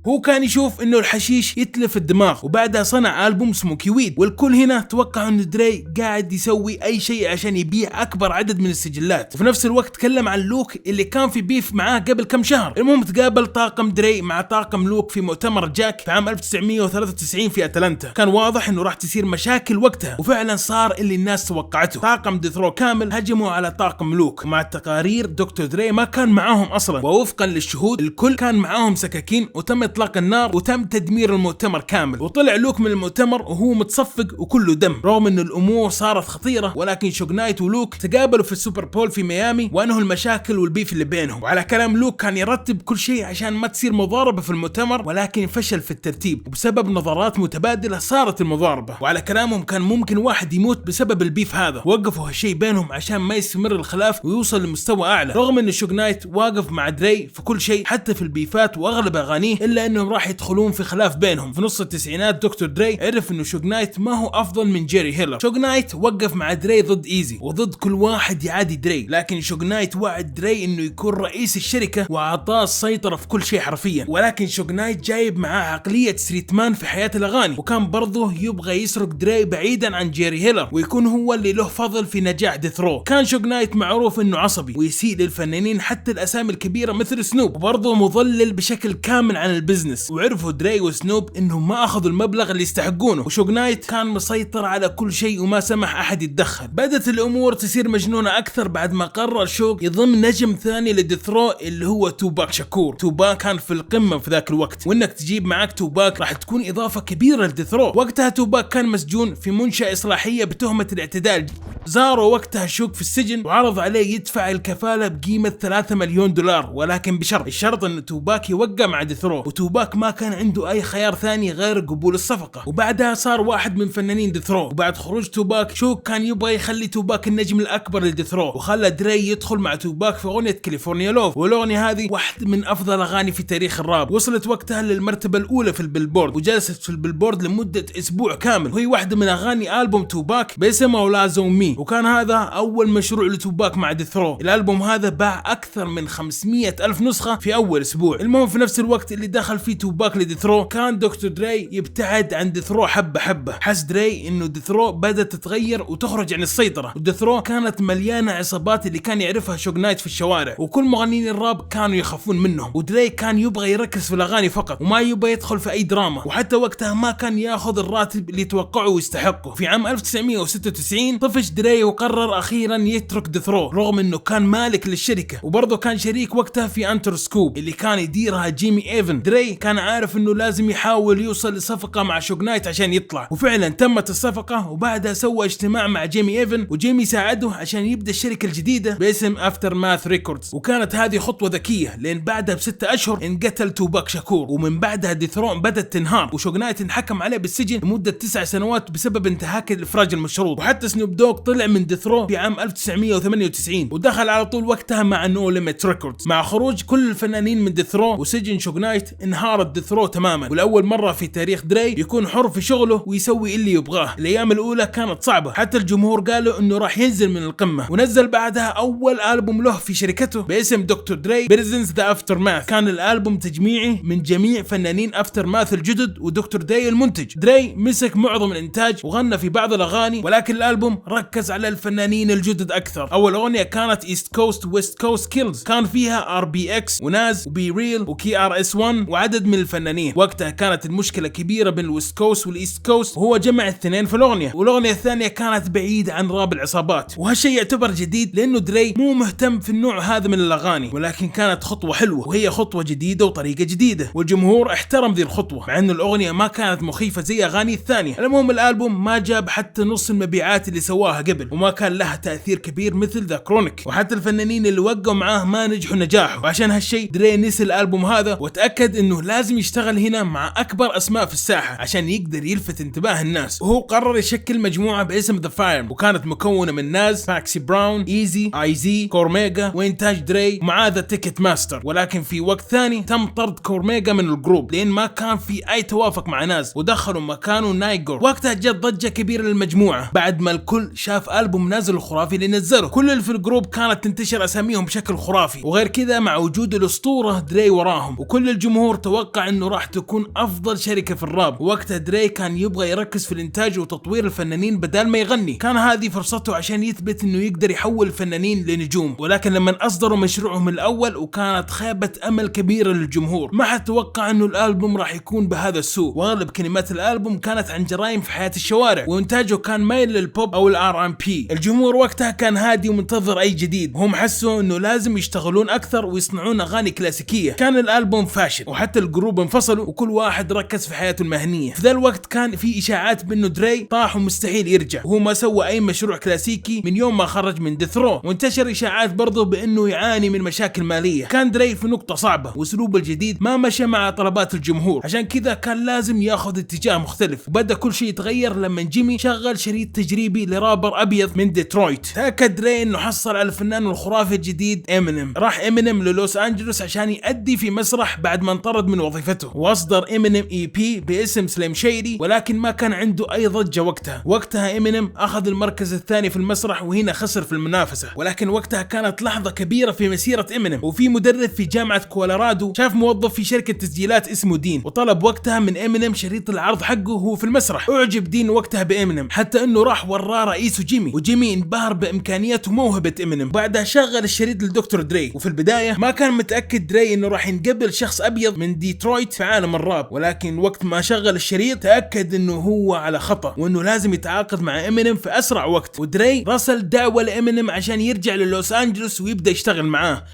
هو كان يشوف انه الحشيش يتلف الدماغ، وبعدها صنع ألبوم سموكي ويد. والكل هنا توقع انه دري قاعد يسوي اي شيء عشان يبيع اكبر عدد من السجلات. وفي نفس الوقت تكلم عن لوك اللي كان في بيف معاه قبل كم شهر. المهم تقابل طاقم دري مع طاقم لوك في مؤتمر جاك في عام 1993 في اتلانتا. كان واضح انه راح تصير مشاكل وقتها، وفعلا صار اللي الناس توقعته. طاقم ديثرو كامل هجموا على طاقم لوك، ومع التقارير دكتور دري ما كان معاهم اصلا، ووفقا للشهود الكل كان معاهم سكاكين، وتم اطلاق النار وتم تدمير المؤتمر كامل. وطلع لوك من المؤتمر وهو متصفق وكله دم. رغم ان الامور صارت خطيرة، ولكن شوغ نايت ولوك تقابلوا في السوبر بول في ميامي وانهوا المشاكل والبيف اللي بينهم. وعلى كلام لوك كان يرتب كل شيء عشان ما تصير مضاربة في المؤتمر، ولكن فشل في الترتيب، وبسبب نظرات متبادلة صارت المضاربة. وعلى كلامهم كان ممكن واحد يموت بسبب البيف هذا. وقفوا هالشيء بينهم عشان ما يستمر الخلاف ويوصل لمستوى اعلى. رغم ان شوغ نايت واقف مع دري في كل شيء حتى في البيفات واغلب اغانيه، الا انهم راح يدخلون في خلاف بينهم. في نص التسعينات دكتور دري عرف انه شوغ نايت ما هو افضل من جيري هيلر. شوغ نايت وقف مع دري ضد ايزي وضد كل واحد يعادي دري، لكن شوغ نايت وعد دري انه يكون رئيس الشركة واعطاه السيطرة في كل شيء حرفيا. ولكن شوغ نايت جايب معاه عقلية ستريت مان في حياة الاغاني، وكان برضه يبغى يسرق دري بعيدا عن جيري هيلر ويكون هو اللي له فضل في نجاح ديثرو. كان شوغ نايت معروف انه عصبي ويسيء للفنانين حتى الاسامي الكبيرة مثل سنوب، وبرضه مضلل بشكل كامل عن البزنس. وعرفوا دري وسنوب انهم ما اخذوا المبلغ اللي يستحقونه، وشوغ نايت كان مسيطر على كل شيء وما سمح احد يتدخل. بدت الامور تصير مجنونة اكثر بعد ما قرر شوغ يضم نجم ثاني لديثرو اللي هو توباك شاكور. توباك كان في القمة في ذاك الوقت، وانك تجيب معك توباك راح تكون اضافة كبيرة لديثرو. وقتها توباك كان مسجون في منشأة اصلاحية بتهمة الاعتداء. زاروا وقتها شوغ في السجن وعرض عليه يدفع الكفالة بقيمة 3 مليون دولار، ولكن بشرط، الشرط ان توباك يوقع مع ديثرو. وتوباك ما كان عنده اي خيار ثاني غير قبول الصفقة. وبعدها صار واحد من فنانين ديثرو. وبعد خروج توباك شوغ كان يبغى يخلي توباك النجم الاكبر لديثرو، وخلى دري يدخل مع توباك في اغنية كاليفورنيا لوف. والاغنية هذه واحدة من افضل اغاني في تاريخ الراب، وصلت وقتها للمرتبة الاولى في البيلبورد، وجلست في البيلبورد لمدة اسبوع كامل. وهي واحدة من اغاني البوم توباك باسم اولازو مي، وكان هذا اول مشروع لتوباك مع ديثرو. الالبوم هذا باع اكثر من 500 الف نسخة في اول اسبوع. المهم في نفس الوقت اللي دخل فيه توباك لديثرو كان دكتور دري يبتعد عن ديثرو حبة حبة. حس دري انه ديثرو بدأت تتغير وتخرج عن السيطرة، وديثرو كانت مليانة عصابات اللي كان يعرفها شوغ نايت في الشوارع، وكل مغنيين الراب كانوا يخافون منهم. ودري كان يبغى يركز في الاغاني فقط وما يبغى يدخل في اي دراما، وحتى وقتها ما كان ياخذ الراتب اللي يتوقعه ويستحقه. في عام 1996 طفش دري وقرر اخيرا يترك ديث رو رغم انه كان مالك للشركة، وبرضه كان شريك وقتها في انتر سكوب اللي كان يديرها جيمي ايفن. دري كان عارف انه لازم يحاول يوصل لصفقة مع شوغ نايت عشان يطلع، وفعلا تمت الصفقة، وبعدها سوى اجتماع مع جيمي ايفن، وجيمي ساعده عشان يبدا الشركة الجديدة باسم افتر ماث ريكوردز. وكانت هذه خطوة ذكية لان بعدها ب6 اشهر انقتل توباك شاكور، ومن بعدها ديث رو بدت تنهار، وشوغ نايت انحكم عليه بالسجن لمدة 9 سنوات بسبب انتهاك الافراج المشروط. وحتى سنوب دوغ طلع من ديث رو في عام 1998 ودخل على طول وقتها مع نو ليميت ريكوردز. مع خروج كل الفنانين من ديث رو وسجن شوغ نايت انهارت ديث رو تماما، ولاول مرة في تاريخ دري يكون حر في شغله ويسوي اللي يبغاه. الايام الاولى كانت صعبة، حتى الجمهور قالوا انه راح ينزل من القمة، ونزل بعدها اول البوم له في شركته باسم دكتور دري بريزنس ذا افتر ماث. كان الالبوم تجميعي من جميع فنانين افتر ماث الجدد ودكتور دري المنتج. دري مسك معظم الانتاج وغنى في بعض الاغاني، ولكن الالبوم ركز على الفنانين الجدد اكثر. اول اغنية كانت ايست كوست ويست كوست كيلز، كان فيها ار بي اكس وناز وبي ريل وكي ار اس 1 وعدد من الفنانين. وقتها كانت المشكلة كبيرة بين الويست كوست والايست كوست، وهو جمع الاثنين في الاغنية، والاغنية الثانية كانت بعيدة عن راب العصابات، وهالشيء يعتبر جديد لانه دري مو مهتم في النوع هذا من الاغاني، ولكن كانت خطوة حلوة وهي خطوة جديدة وطريقة جديدة، والجمهور احترم ذي الخطوة مع انه الاغنية ما كانت مخيفة زي اغاني الثانية. المهم الالبوم ما جاب حتى نص المبيعات اللي سواها قبل، وما كان لها تأثير كبير مثل ذا كرونيك، وحتى الفنانين اللي وقعوا معاه ما نجحوا نجاحه. وعشان هالشيء دري نسي الالبوم هذا وتأكد انه لازم يشتغل هنا مع اكبر اسماء في الساحة عشان يقدر يلفت انتباه الناس، وهو قرر يشكل مجموعة باسم ذا فاير، وكانت مكونة من ناز، فاكسي براون، ايزي، اي زي، كورميجا، وانتاج دري ومع ذا تيكت ماستر. ولكن في وقت ثاني تم طرد كورميجا من الجروب لان ما كان في اي توافق مع ناز، ودخلوا مكانه نايجور. وقتها جت ضجة كبيرة للمجموعة بعد ما الكل شاف البوم نازل الخرافي اللي نزله. كل اللي في الجروب كانت تنتشر اساميهم بشكل خرافي، وغير كذا مع وجود الاسطورة دري وراهم، وكل الجمهور توقع انه راح تكون افضل شركة في الراب. وقتها دري كان يبغى يركز في الانتاج وتطوير الفنانين بدل ما يغني، كان هذه فرصته عشان يثبت انه يقدر يحول الفنانين لنجوم. ولكن لما اصدروا مشروعهم الاول وكانت خيبة امل كبيرة للجمهور، ما حد توقع انه الالبوم راح يكون بهذا السوء، واغلب كلمات الالبوم كانت عن جرائم في حياة الشوارع، وانتاجه كان مايل للبوب او الار ام بي. الجمهور وقتها كان هادي ومنتظر اي جديد، وهم حسوا انه لازم يشتغلون اكثر ويصنعون اغاني كلاسيكية. كان الالبوم فاشل، وحتى الجروب انفصلوا وكل واحد ركز في حياته المهنية. في ذا الوقت كان في اشاعات بانه دري طاح ومستحيل يرجع، وهو ما سوى اي مشروع كلاسيكي من يوم ما خرج من ديث رو، وانتشر اشاعات برضه بانه يعاني من مشاكل مالية. كان دري في نقطة صعبة، واسلوبه الجديد ما مشى مع طلبات الجمهور، عشان كذا كان لازم ياخذ اتجاه مختلف. وبدا كل شيء يتغير لما جيمي شغل شريط تجريبي لرابر ابيض من ديترويت. تاكد دري انه حصل على الفنان الخرافي الجديد امينيم. راح امينيم للوس انجلوس عشان يأدي في مسرح بعد ما انطرد من وظيفته، واصدر امينيم اي بي باسم سليم شيدي، ولكن ما كان عنده اي ضجة وقتها امينيم اخذ المركز الثاني في المسرح، وهنا خسر في المنافسة. ولكن وقتها كانت لحظة كبيرة في مسيرة امينيم، وفي مدرس في جامعة كولورادو شاف موظف في شركة تسجيلات اسمه دين، وطلب وقتها من امينيم شريط العرض حقه وهو في المسرح. اعجب دين وقتها بامينيم حتى انه راح وراه رئيسه جيمي، وجيمي انبهر بامكانيات وموهبة امينيم. بعدها شغل الشريط لدكتور دري، وفي البداية ما كان متأكد دري انه راح ينقبل شخص ابيض من ديترويت في عالم الراب، ولكن وقت ما شغل الشريط تأكد انه هو على خطأ، وانه لازم يتعاقد مع امينيم في اسرع وقت. ودري راسل دعوة لامينيم عشان يرجع للوس انجلوس ويبدأ يشتغل معاه.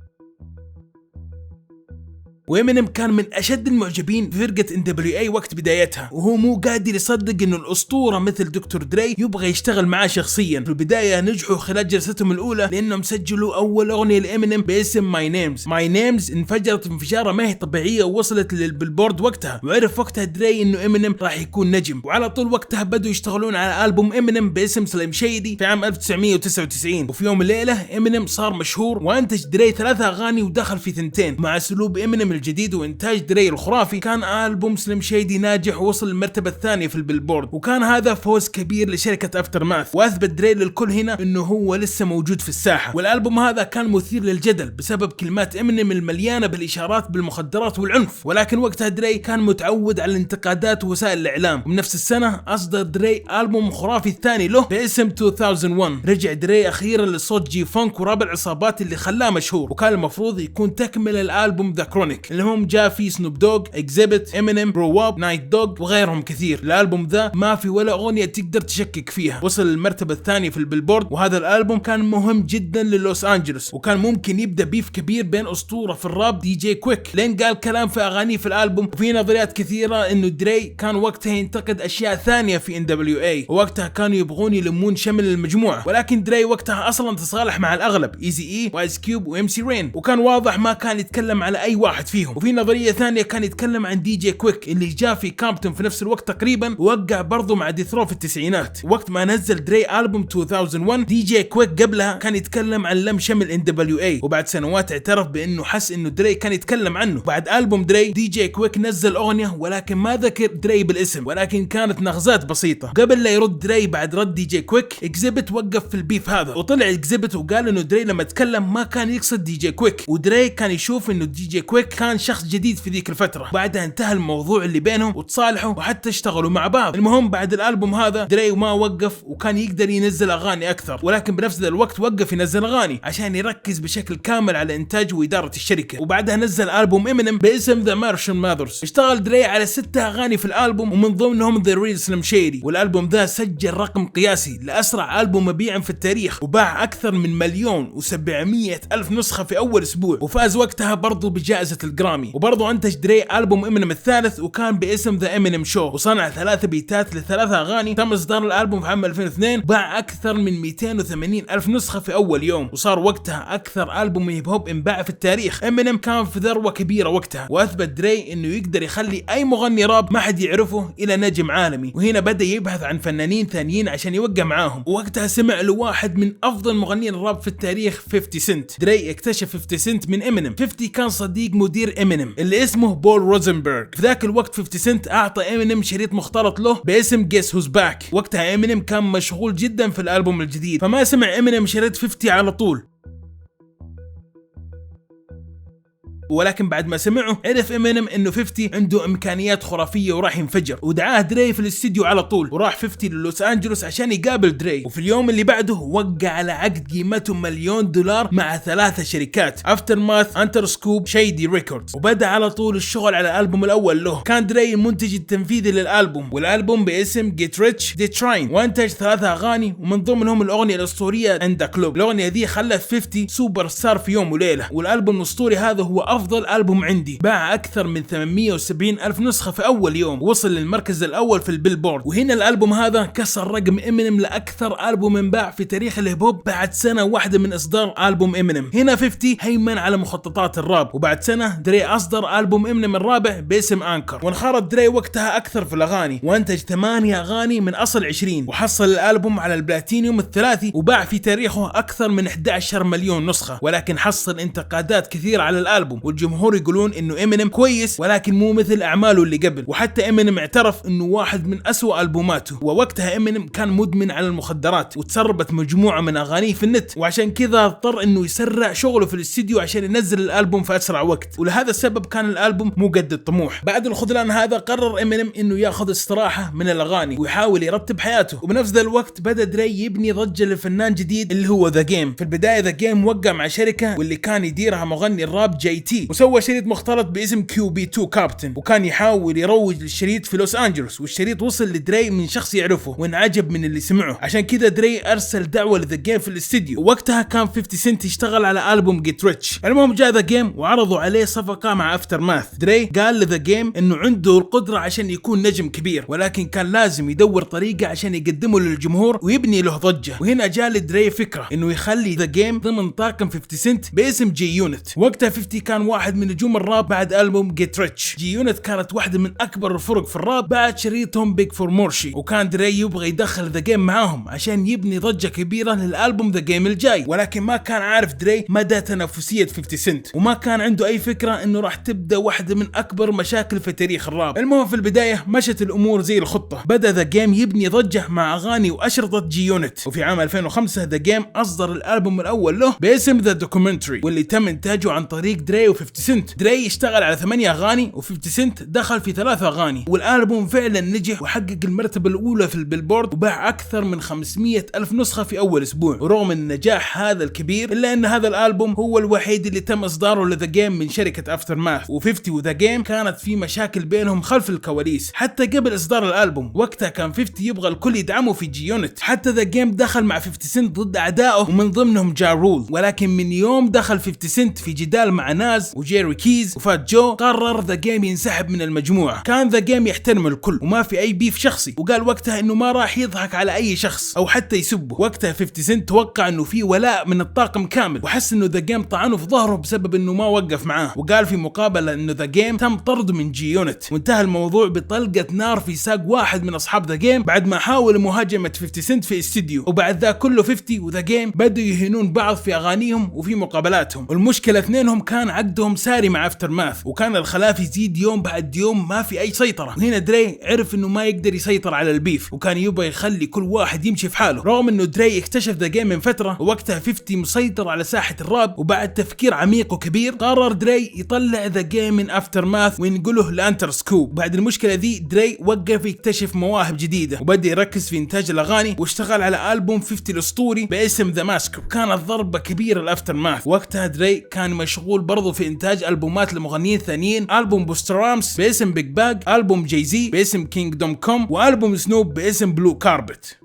وإمينيم كان من أشد المعجبين في فرقة NWA وقت بدايتها، وهو مو قادر يصدق إنه الأسطورة مثل دكتور دري يبغى يشتغل معاه شخصيا. في البداية نجحوا خلال جلستهم الأولى لأنهم سجلوا أول أغنية لإمينيم باسم ماي نيمز. انفجرت انفجارة ما هي طبيعية ووصلت للبلبورد وقتها، وعرف وقتها دري إنه إمينيم راح يكون نجم. وعلى طول وقتها بدوا يشتغلون على ألبوم إمينيم باسم سليم شيدي في عام 1999. وفي يوم الليلة إمينيم صار مشهور، وأنتج دري 3 أغاني ودخل في 2. مع أسلوب إمينيم الجديد وإنتاج دري الخرافي كان ألبوم سليم شيدي ناجح ووصل للمرتبة الثانية في البيلبورد، وكان هذا فوز كبير لشركة افتر ماث، واثبت دري للكل هنا انه هو لسه موجود في الساحة. والألبوم هذا كان مثير للجدل بسبب كلمات امينيم المليانة بالإشارات بالمخدرات والعنف، ولكن وقتها دري كان متعود على الانتقادات ووسائل الإعلام. ومن نفس السنة أصدر دري ألبوم خرافي الثاني له باسم 2001. رجع دري أخيرا لصوت جي فانك وراب العصابات اللي خلاه مشهور، وكان المفروض يكون تكمل الألبوم ذا كرونيك. كويك، اللي هم جاء في سنوب دوغ، اكزيبت، امينيم، برو واب، نايت دوغ وغيرهم كثير. الالبوم ذا ما في ولا اغنيه تقدر تشكك فيها، وصل للمرتبه الثانيه في البيلبورد. وهذا الالبوم كان مهم جدا للوس انجلوس، وكان ممكن يبدا بيف كبير بين اسطوره في الراب دي جي كويك، لين قال كلام في اغانيه في الالبوم. وفي نظريات كثيره انه دري كان وقتها ينتقد اشياء ثانيه في NWA، ووقتها كانوا يبغون يلمون شمل المجموعه، ولكن دري وقتها اصلا تصالح مع الاغلب، ايزي اي وايز كيوب وام سي رين، وكان واضح ما كان يتكلم على اي واحد فيهم. وفي نظريه ثانيه كان يتكلم عن دي جي كويك اللي جاء في كامبتون في نفس الوقت تقريبا، ووقع برضه مع ديثرو في التسعينات. وقت ما نزل دري البوم 2001 دي جي كويك قبلها كان يتكلم عن لم شمل NWA، وبعد سنوات اعترف بانه حس انه دري كان يتكلم عنه. بعد البوم دري دي جي كويك نزل اغنيه، ولكن ما ذكر دري بالاسم، ولكن كانت نغزات بسيطه. قبل لا يرد دري بعد رد دي جي كويك، اكزيبت وقف في البيف هذا، وطلع اكزيبت وقال انه دري لما تكلم ما كان يقصد دي جي كويك، ودري كان يشوف انه دي جي كويك كان شخص جديد في ذيك الفتره. بعدها انتهى الموضوع اللي بينهم وتصالحوا وحتى اشتغلوا مع بعض. المهم بعد الالبوم هذا دري ما وقف، وكان يقدر ينزل اغاني اكثر، ولكن بنفس الوقت وقف ينزل اغاني عشان يركز بشكل كامل على انتاج واداره الشركه. وبعدها نزل البوم امينيم باسم ذا مارشال ماذرز. اشتغل دري على 6 اغاني في الالبوم، ومن ضمنهم ذا ريل سليم شيدي. والالبوم ذا سجل رقم قياسي لاسرع البوم مبيعا في التاريخ، وباع اكثر من 1,700,000 نسخه في اول اسبوع، وفاز وقتها برضو بجائزه الجرامي. وبرضو انتج دري البوم امينيم الثالث، وكان باسم ذا امينيم شو، وصنع 3 بيتات ل3 اغاني. تم اصدار الالبوم في عام 2002، باع اكثر من 280,000 نسخه في اول يوم، وصار وقتها اكثر البوم هيب هوب انباع في التاريخ. امينيم كان في ذروه كبيره وقتها، واثبت دري انه يقدر يخلي اي مغني راب ما حد يعرفه الى نجم عالمي. وهنا بدا يبحث عن فنانين ثانيين عشان يوقع معاهم، ووقتها سمع له واحد من افضل مغنيين الراب في التاريخ 50 سنت. دري اكتشف 50 سنت من امينيم. 50 كان صديق مدير امينيم اللي اسمه بول روزنبرغ. في ذاك الوقت 50 سنت اعطى امينيم شريط مختلط له باسم جيس هوز باك. وقتها امينيم كان مشغول جدا في الالبوم الجديد، فما سمع امينيم شريط 50 على طول، ولكن بعد ما سمعه عرف امينيم انه 50 عنده امكانيات خرافيه وراح ينفجر، ودعاه دري في الاستديو على طول. وراح 50 للوس انجلوس عشان يقابل دري، وفي اليوم اللي بعده وقع على عقد قيمته $1,000,000 مع 3 شركات، افتر ماث، انتر سكوب، شيدي ريكوردز. وبدا على طول الشغل على الالبوم الاول له. كان دري المنتج التنفيذي للالبوم، والالبوم باسم جيت ريتش دي تراين، وانتج 3 اغاني، ومن ضمنهم الاغنيه الاسطوريه عند كلوب. الاغنيه دي خلت 50 سوبر ستار في يوم وليله. والالبوم الاسطوري هذا هو افضل البوم عندي، باع اكثر من 870,000 نسخه في اول يوم، وصل للمركز الاول في البيلبورد. وهنا الالبوم هذا كسر رقم امينيم لاكثر البوم انباع في تاريخ الهيب هوب بعد سنه واحده من اصدار البوم امينيم. هنا 50 هيمن على مخططات الراب، وبعد سنه دري اصدر البوم امينيم الرابع باسم انكر. وانخرط دري وقتها اكثر في الاغاني، وانتج 8 اغاني من اصل 20، وحصل الالبوم على البلاتينيوم الثلاثي، وباع في تاريخه اكثر من 11 مليون نسخه. ولكن حصل انتقادات كثيره على الالبوم، والجمهور يقولون انه امينيم كويس ولكن مو مثل اعماله اللي قبل. وحتى امينيم اعترف انه واحد من اسوأ البوماته. ووقتها امينيم كان مدمن على المخدرات، وتسربت مجموعه من اغانيه في النت، وعشان كذا اضطر انه يسرع شغله في الاستديو عشان ينزل الالبوم في اسرع وقت. ولهذا السبب كان الالبوم مو قد الطموح. بعد الخذلان هذا قرر امينيم انه ياخذ استراحه من الاغاني ويحاول يرتب حياته. وبنفس ذا الوقت بدا دري يبني ضجه لفنان جديد اللي هو ذا جيم. في البدايه ذا جيم وقع مع شركه واللي كان يديرها مغني الراب جي تي، وسوى شريط مختلط باسم QB2 كابتن، وكان يحاول يروج للشريط في لوس انجلوس. والشريط وصل لدري من شخص يعرفه وانعجب من اللي سمعه، عشان كذا دري ارسل دعوه لذا جيم في الاستديو. ووقتها كان 50 سنت يشتغل على البوم جيت ريتش. المهم جاء ذا جيم وعرضوا عليه صفقه مع افتر ماث. دري قال لذا جيم انه عنده القدره عشان يكون نجم كبير، ولكن كان لازم يدور طريقه عشان يقدمه للجمهور ويبني له ضجه. وهنا جاء لدري فكره انه يخلي ذا جيم ضمن طاقم 50 سنت باسم جي يونت. وقتها 50 كان واحد من نجوم الراب بعد البوم جيت ريتش. جي يونت كانت واحده من اكبر الفرق في الراب بعد شريطهم بيج فور مورشي، وكان دري يبغى يدخل ذا جيم معاهم عشان يبني ضجه كبيره للالبوم ذا جيم الجاي. ولكن ما كان عارف دري مدى تنافسيه 50 سنت، وما كان عنده اي فكره انه راح تبدا واحده من اكبر مشاكل في تاريخ الراب. المهم في البدايه مشت الامور زي الخطه، بدا ذا جيم يبني ضجه مع اغاني واشرطه جي يونت. وفي عام 2005 ذا جيم اصدر الالبوم الاول له باسم ذا دوكيومنتري، واللي تم انتاجه عن طريق دري و50 سنت. دري اشتغل على 8 اغاني و50 سنت دخل في 3 اغاني، والالبوم فعلا نجح وحقق المرتبة الاولى في البيلبورد وباع اكثر من 500 الف نسخة في اول اسبوع. ورغم النجاح هذا الكبير الا ان هذا الالبوم هو الوحيد اللي تم اصداره لذا جيم من شركة افتر ماث، و50 وذا جيم كانت في مشاكل بينهم خلف الكواليس حتى قبل اصدار الالبوم. وقتها كان 50 يبغى الكل يدعمه في جي يونت، حتى ذا جيم دخل مع 50 سنت ضد اعدائه ومن ضمنهم جا رول، ولكن من يوم دخل 50 سنت في جدال مع ناز وجيري كيز وفات جو قرر ذا جيم ينسحب من المجموعة. كان ذا جيم يحترم الكل وما في اي بيف شخصي، وقال وقتها انه ما راح يضحك على اي شخص او حتى يسبه. وقتها 50 سنت توقع انه في ولاء من الطاقم كامل، وحس انه ذا جيم طعنه في ظهره بسبب انه ما وقف معاه، وقال في مقابلة انه ذا جيم تم طرده من جي يونت. وانتهى الموضوع بطلقة نار في ساق واحد من اصحاب ذا جيم بعد ما حاول مهاجمة 50 سنت في استديو. وبعد ذا كله 50 وذا جيم بدوا يهينون بعض في اغانيهم وفي مقابلاتهم، والمشكلة اثنينهم كان عقدهم ساري مع افتر ماث، وكان الخلاف يزيد يوم بعد يوم ما في اي سيطرة. وهنا دري عرف انه ما يقدر يسيطر على البيف، وكان يبغى يخلي كل واحد يمشي في حاله. رغم انه دري اكتشف ذا جيم من فترة ووقتها 50 مسيطر على ساحة الراب، وبعد تفكير عميق وكبير قرر دري يطلع ذا جيم من افتر ماث وينقله لانتر سكوب. بعد المشكلة ذي دري وقف يكتشف مواهب جديدة وبدأ يركز في انتاج الاغاني، واشتغل على البوم 50 الاسطوري باسم ذا ماسك، وكانت ضربة كبيرة لافتر ماث. وقتها دري كان مشغول برضو في انتاج البومات لمغنيين ثانيين، البوم بوستر رامز باسم بيج باج، البوم جاي زي باسم كينجدوم كوم، والبوم سنوب باسم بلو كاربت.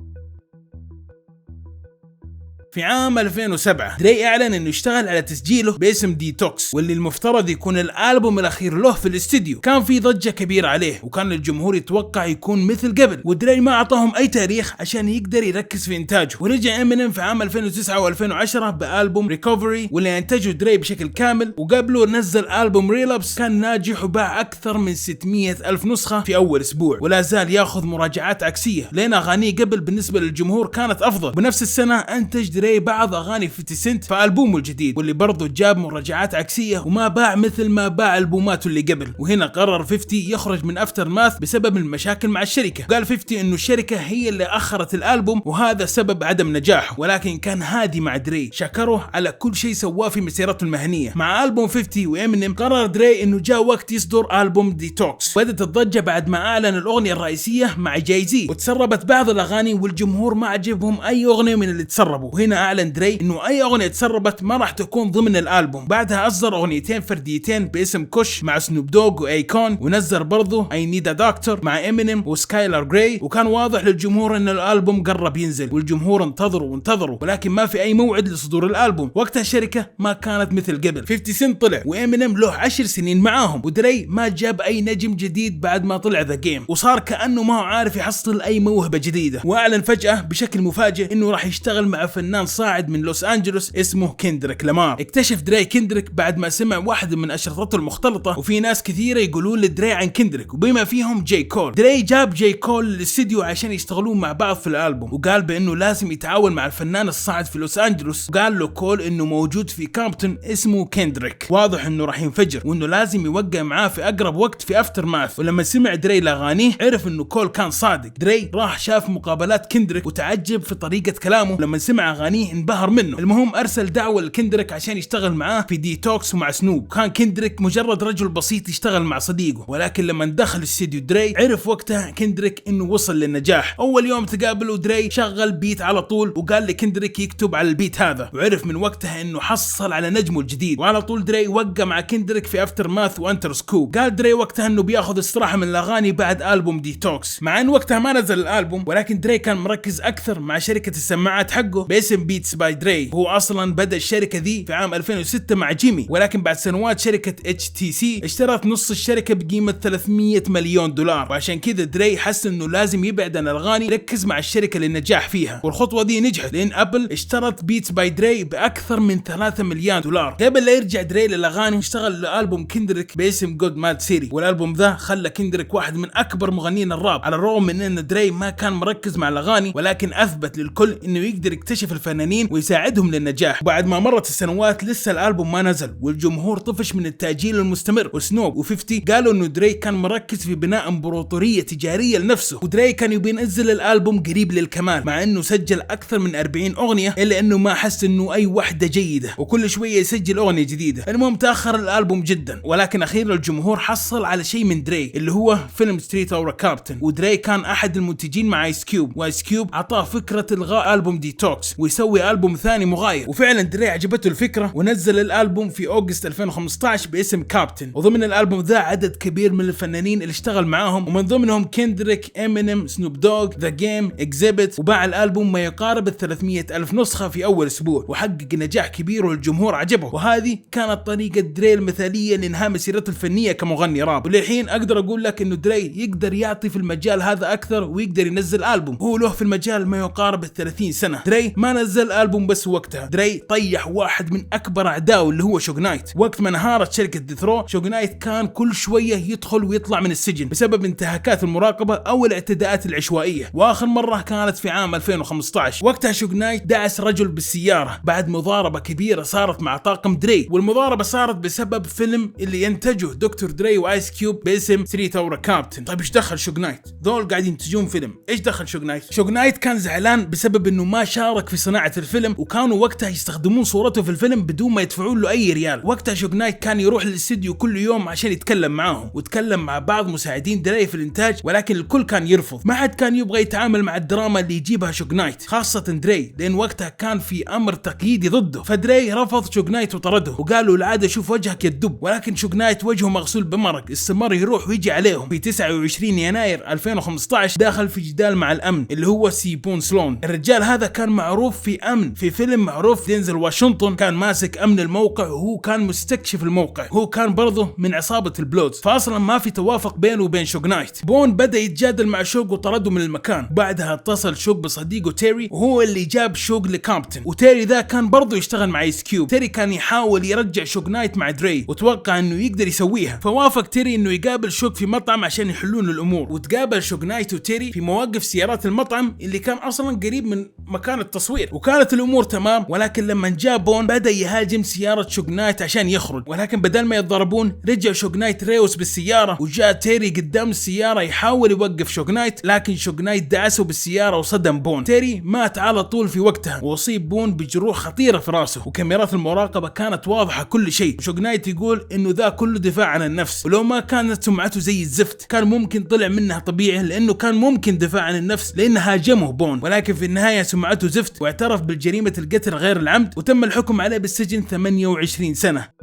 في عام 2007 دري اعلن انه اشتغل على تسجيله باسم ديتوكس، واللي المفترض يكون الالبوم الاخير له في الاستديو. كان في ضجة كبيرة عليه وكان الجمهور يتوقع يكون مثل قبل، ودري ما اعطاهم اي تاريخ عشان يقدر يركز في انتاجه. ورجع امينيم في عام 2009 و2010 بالبوم ريكوفري واللي انتجه دري بشكل كامل، وقبله نزل البوم ريلابس كان ناجح وباع اكثر من 600 الف نسخة في اول اسبوع، ولا زال ياخذ مراجعات عكسية لان اغانيه قبل بالنسبة للجمهور كانت افضل. بنفس السنة انتج دري بعض اغاني 50 سنت في البومه الجديد واللي برضه جاب مراجعات عكسيه وما باع مثل ما باع البوماته اللي قبل. وهنا قرر 50 يخرج من افتر ماث بسبب المشاكل مع الشركه. قال 50 انه الشركه هي اللي اخرت الالبوم وهذا سبب عدم نجاحه، ولكن كان هادي مع دري، شكره على كل شيء سواه في مسيرته المهنيه. مع البوم 50 وامينيم قرر دري انه جاء وقت يصدر البوم ديتوكس. بدت الضجه بعد ما اعلن الاغنيه الرئيسيه مع جاي زي، وتسربت بعض الاغاني والجمهور ما عجبهم اي اغنيه من اللي تسربوا. وهنا اعلن دري انه اي اغنيه تسربت ما راح تكون ضمن الالبوم. بعدها اصدر اغنيتين فرديتين باسم كوش مع سنوب دوغ وايكون، ونزل برضه اي نيد ا دكتور مع امينيم وسكايلر جراي. وكان واضح للجمهور ان الالبوم قرب ينزل، والجمهور انتظروا ولكن ما في اي موعد لصدور الالبوم. وقتها الشركه ما كانت مثل قبل. 50 سنت طلع وامينيم له 10 سنين معاهم، ودري ما جاب اي نجم جديد بعد ما طلع ذا جيم، وصار كانه ما هو عارف يحصل اي موهبه جديده. واعلن فجاه بشكل مفاجئ انه راح يشتغل مع فنان صاعد من لوس أنجلوس اسمه كندريك لامار. اكتشف دري كندريك بعد ما سمع واحد من أشرطته المختلطة، وفي ناس كثيرة يقولون لدري عن كندريك وبما فيهم جاي كول. دري جاب جاي كول للاستديو عشان يشتغلون مع بعض في الألبوم، وقال بأنه لازم يتعاون مع الفنان الصاعد في لوس أنجلوس. وقال له كول إنه موجود في كامبتون اسمه كندريك، واضح إنه راح ينفجر وإنه لازم يوقع معاه في أقرب وقت في أفتر ماث. ولما سمع دري لأغانيه عرف إنه كول كان صادق. دري راح شاف مقابلات كندريك وتعجب في طريقة كلامه، لما سمع أغانيه انبهر منه. المهم ارسل دعوه لكندريك عشان يشتغل معاه في ديتوكس ومع سنوب. كان كندريك مجرد رجل بسيط يشتغل مع صديقه، ولكن لما دخل استديو دري عرف وقتها كندريك انه وصل للنجاح. اول يوم تقابلوا دري شغل بيت على طول وقال لكندريك يكتب على البيت هذا، وعرف من وقتها انه حصل على نجمه الجديد. وعلى طول دري وقع مع كندريك في افتر ماث وانتر سكوب. قال دري وقتها انه بياخذ استراحه من الاغاني بعد البوم ديتوكس، مع ان وقتها ما نزل الالبوم، ولكن دري كان مركز اكثر مع شركه السماعات حقه باسم بيتس باي دري. هو اصلا بدأ الشركة ذي في عام 2006 مع جيمي، ولكن بعد سنوات شركة HTC اشترت نص الشركة بقيمة 300 مليون دولار. وعشان كذا دري حس انه لازم يبعد عن الاغاني، ركز مع الشركة للنجاح فيها. والخطوة دي نجحت لان ابل اشترت بيتس باي دري باكثر من 3 مليون دولار. قبل لا يرجع دري للاغاني اشتغل لألبوم كندريك باسم جود ماد سيري، والالبوم ذا خلى كندريك واحد من اكبر مغنيين الراب. على الرغم من ان دري ما كان مركز مع الاغاني، ولكن اثبت للكل انه يقدر يكتشف الفنان الفنانين ويساعدهم للنجاح. وبعد ما مرت السنوات لسه الالبوم ما نزل والجمهور طفش من التأجيل المستمر، وسنوب و50 قالوا انه دري كان مركز في بناء امبراطورية تجارية لنفسه، ودري كان يبي ينزل الالبوم قريب للكمال مع انه سجل اكثر من 40 اغنية، الا انه ما حس انه اي وحدة جيدة وكل شوية يسجل اغنية جديدة. المهم تأخر الالبوم جدا، ولكن اخيرا الجمهور حصل على شيء من دري اللي هو فيلم ستريت اور كابتن. ودري كان احد المنتجين مع ايس كيوب، وايس كيوب اعطاه فكرة الغاء البوم ديتوكس ويسوي البوم ثاني مغاير، وفعلا دري عجبته الفكرة ونزل الالبوم في اوغست 2015 باسم كابتن. وضمن الالبوم ذا عدد كبير من الفنانين اللي اشتغل معاهم، ومن ضمنهم كندريك، امينيم، سنوب دوغ، ذا جيم، اكزيبت. وباع الالبوم ما يقارب 300 ألف نسخة في اول اسبوع، وحقق نجاح كبير والجمهور عجبه. وهذه كانت طريقة دري المثالية لانهاء مسيرته الفنية كمغني راب. وللحين اقدر اقول لك انه دري يقدر يعطي في المجال هذا اكثر ويقدر ينزل البوم. هو له في المجال ما يقارب 30 سنة. دري ما نزل البوم بس وقتها، دري طيح واحد من اكبر اعدائه اللي هو شوغ نايت. وقت ما انهارت شركة ديثرو، شوغ نايت كان كل شوية يدخل ويطلع من السجن بسبب انتهاكات المراقبة او الاعتداءات العشوائية، واخر مرة كانت في عام 2015. وقتها شوغ نايت دعس رجل بالسيارة بعد مضاربة كبيرة صارت مع طاقم دري، والمضاربة صارت بسبب فيلم اللي ينتجه دكتور دري وايس كيوب باسم ستريت اور كابتن. طيب ايش دخل شوغ نايت؟ ذول قاعدين ينتجون فيلم، ايش دخل شوغ نايت؟ شوغ نايت كان زعلان بسبب انه ما شارك في صناعة الفيلم، وكانوا وقتها يستخدمون صورته في الفيلم بدون ما يدفعون له اي ريال. وقتها شوغ نايت كان يروح للاستديو كل يوم عشان يتكلم معاهم، وتكلم مع بعض مساعدين دري في الانتاج، ولكن الكل كان يرفض. ما حد كان يبغى يتعامل مع الدراما اللي يجيبها شوغ نايت، خاصة دري، لان وقتها كان في امر تقييدي ضده. فدري رفض شوغ نايت وطرده، وقال له العادة اشوف وجهك يدب. ولكن شوغ نايت وجهه مغسول بمرق، استمر يروح ويجي عليهم. في 29 يناير 2015 داخل في جدال مع الامن اللي هو سيبون سلون. الرجال هذا كان معروف في امن في فيلم معروف دينزل واشنطن، كان ماسك امن الموقع وهو كان مستكشف الموقع. هو كان برضه من عصابة البلودز، فاصلا ما في توافق بينه وبين شوغ نايت. بون بدأ يتجادل مع شوغ وطرده من المكان. بعدها اتصل شوغ بصديقه تيري، وهو اللي جاب شوغ لكامبتون. وتيري ذا كان برضه يشتغل مع ايس كيوب. تيري كان يحاول يرجع شوغ نايت مع دري، وتوقع انه يقدر يسويها، فوافق تيري انه يقابل شوغ في مطعم عشان يحلون الامور. وتقابل شوغ نايت وتيري في مواقف سيارات المطعم اللي كان اصلا قريب من مكان التصوير، وكانت الامور تمام. ولكن لما جاء بون بدا يهاجم سيارة شوغ نايت عشان يخرج، ولكن بدل ما يتضربون رجع شوغ نايت ريوس بالسيارة، وجاء تيري قدام السيارة يحاول يوقف شوغ نايت، لكن شوغ نايت دعسه بالسيارة وصدم بون. تيري مات على طول في وقتها، واصيب بون بجروح خطيرة في راسه، وكاميرات المراقبة كانت واضحة كل شيء. شوغ نايت يقول انه ذا كله دفاع عن النفس، ولو ما كانت سمعته زي الزفت كان ممكن طلع منها طبيعي، لانه كان ممكن دفاع عن النفس لان هاجمه بون. ولكن في النهاية سمعته زفت، واعترف بالجريمة القتل غير العمد، وتم الحكم عليه بالسجن 28 سنة.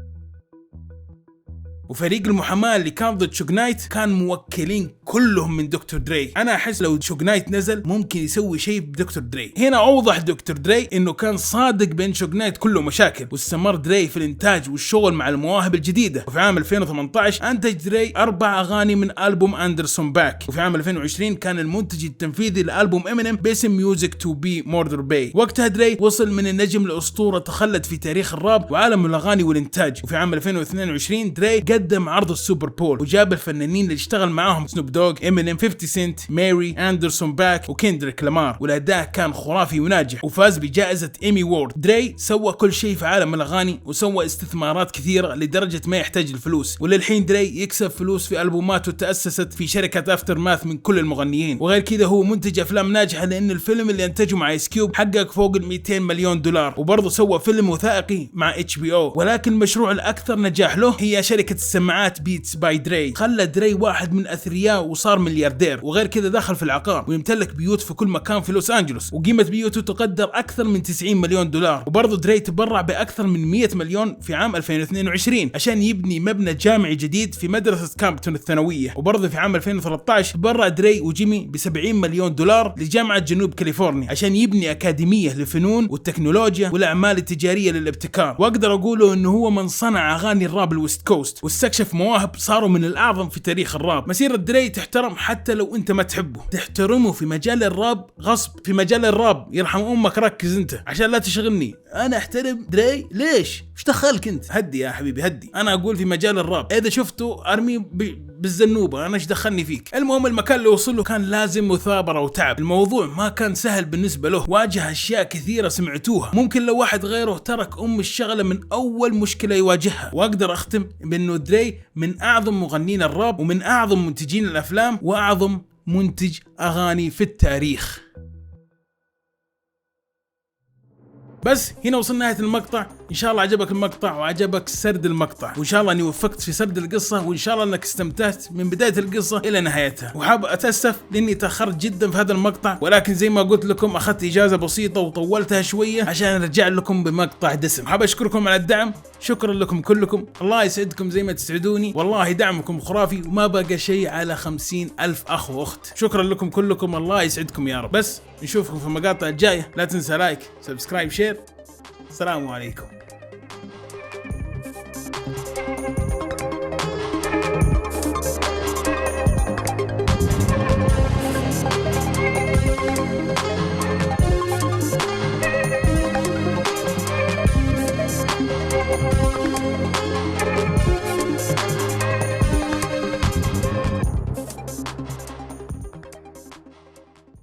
وفريق المحاماة اللي كان ضد شوغ نايت كان موكلين كلهم من دكتور دري. انا احس لو شوغ نايت نزل ممكن يسوي شيء بدكتور دري. هنا اوضح دكتور دري انه كان صادق بين شوغ نايت كله مشاكل، واستمر دري في الانتاج والشغل مع المواهب الجديدة. وفي عام 2018 انتج دري 4 اغاني من البوم اندرسون باك. وفي عام 2020 كان المنتج التنفيذي لالبوم امينيم باسم ميوزك تو بي موردر باي. وقتها دري وصل من النجم لاسطورة تخلد في تاريخ الراب وعالم الاغاني والانتاج. وفي عام 2022 دري قدم عرض السوبر بول، وجاب الفنانين اللي اشتغل معاهم سنوب دوغ، امينيم، 50 سنت، ماري، اندرسون باك، وكندريك لامار، والاداء كان خرافي وناجح، وفاز بجائزة ايمي وورد. دري سوى كل شيء في عالم الاغاني، وسوى استثمارات كثيرة لدرجة ما يحتاج الفلوس، وللحين دري يكسب فلوس في البوماته تأسست في شركة افتر ماث من كل المغنيين. وغير كذا هو منتج افلام ناجحة، لان الفيلم اللي انتجه مع ايس كيوب حقق فوق ال 200 مليون دولار، وبرضه سوى فيلم وثائقي مع HBO. ولكن المشروع الاكثر نجاح له هي شركة السماعات بيتس باي دري. خلى دري واحد من اثرياء وصار ملياردير، وغير كذا دخل في العقار ويمتلك بيوت في كل مكان في لوس انجلوس، وقيمة بيوته تقدر اكثر من 90 مليون دولار. وبرضه دري تبرع باكثر من 100 مليون في عام 2022 عشان يبني مبنى جامعي جديد في مدرسة كامبتون الثانوية. وبرضه في عام 2013 تبرع دري وجيمي ب 70 مليون دولار لجامعة جنوب كاليفورنيا عشان يبني اكاديمية للفنون والتكنولوجيا والاعمال التجارية للابتكار. واقدر اقوله انه هو من صنع اغاني الراب الويست كوست، واستكشف مواهب صاروا من الأعظم في تاريخ الراب. مسيرة دري تحترم حتى لو أنت ما تحبه، تحترمه في مجال الراب غصب. في مجال الراب يرحم أمك ركز أنت عشان لا تشغلني، أنا أحترم دري ليش؟ إيش دخلك أنت؟ هدي يا حبيبي هدي. أنا أقول في مجال الراب إذا شفته أرمي بالزنوبة، انا ايش دخلني فيك؟ المهم المكان اللي وصل له كان لازم مثابرة وتعب، الموضوع ما كان سهل بالنسبة له، واجه اشياء كثيرة سمعتوها ممكن لو واحد غيره ترك الشغلة من اول مشكلة يواجهها. واقدر اختم بانه دري من اعظم مغنين الراب ومن اعظم منتجين الافلام واعظم منتج اغاني في التاريخ. بس هنا وصلنا نهاية المقطع، ان شاء الله عجبك المقطع وعجبك سرد المقطع، وان شاء الله اني وفقت في سرد القصة، وان شاء الله انك استمتعت من بداية القصة الى نهايتها. وحاب اتاسف لاني تاخرت جدا في هذا المقطع، ولكن زي ما قلت لكم اخذت اجازة بسيطة وطولتها شوية عشان ارجع لكم بمقطع دسم. حاب اشكركم على الدعم، شكرا لكم كلكم، الله يسعدكم زي ما تسعدوني، والله دعمكم خرافي وما بقى شيء على 50,000 اخ واخت. شكرا لكم كلكم، الله يسعدكم يا رب. بس نشوفكم في المقاطع الجاية، لا تنسى لايك سبسكرايب شير. السلام عليكم.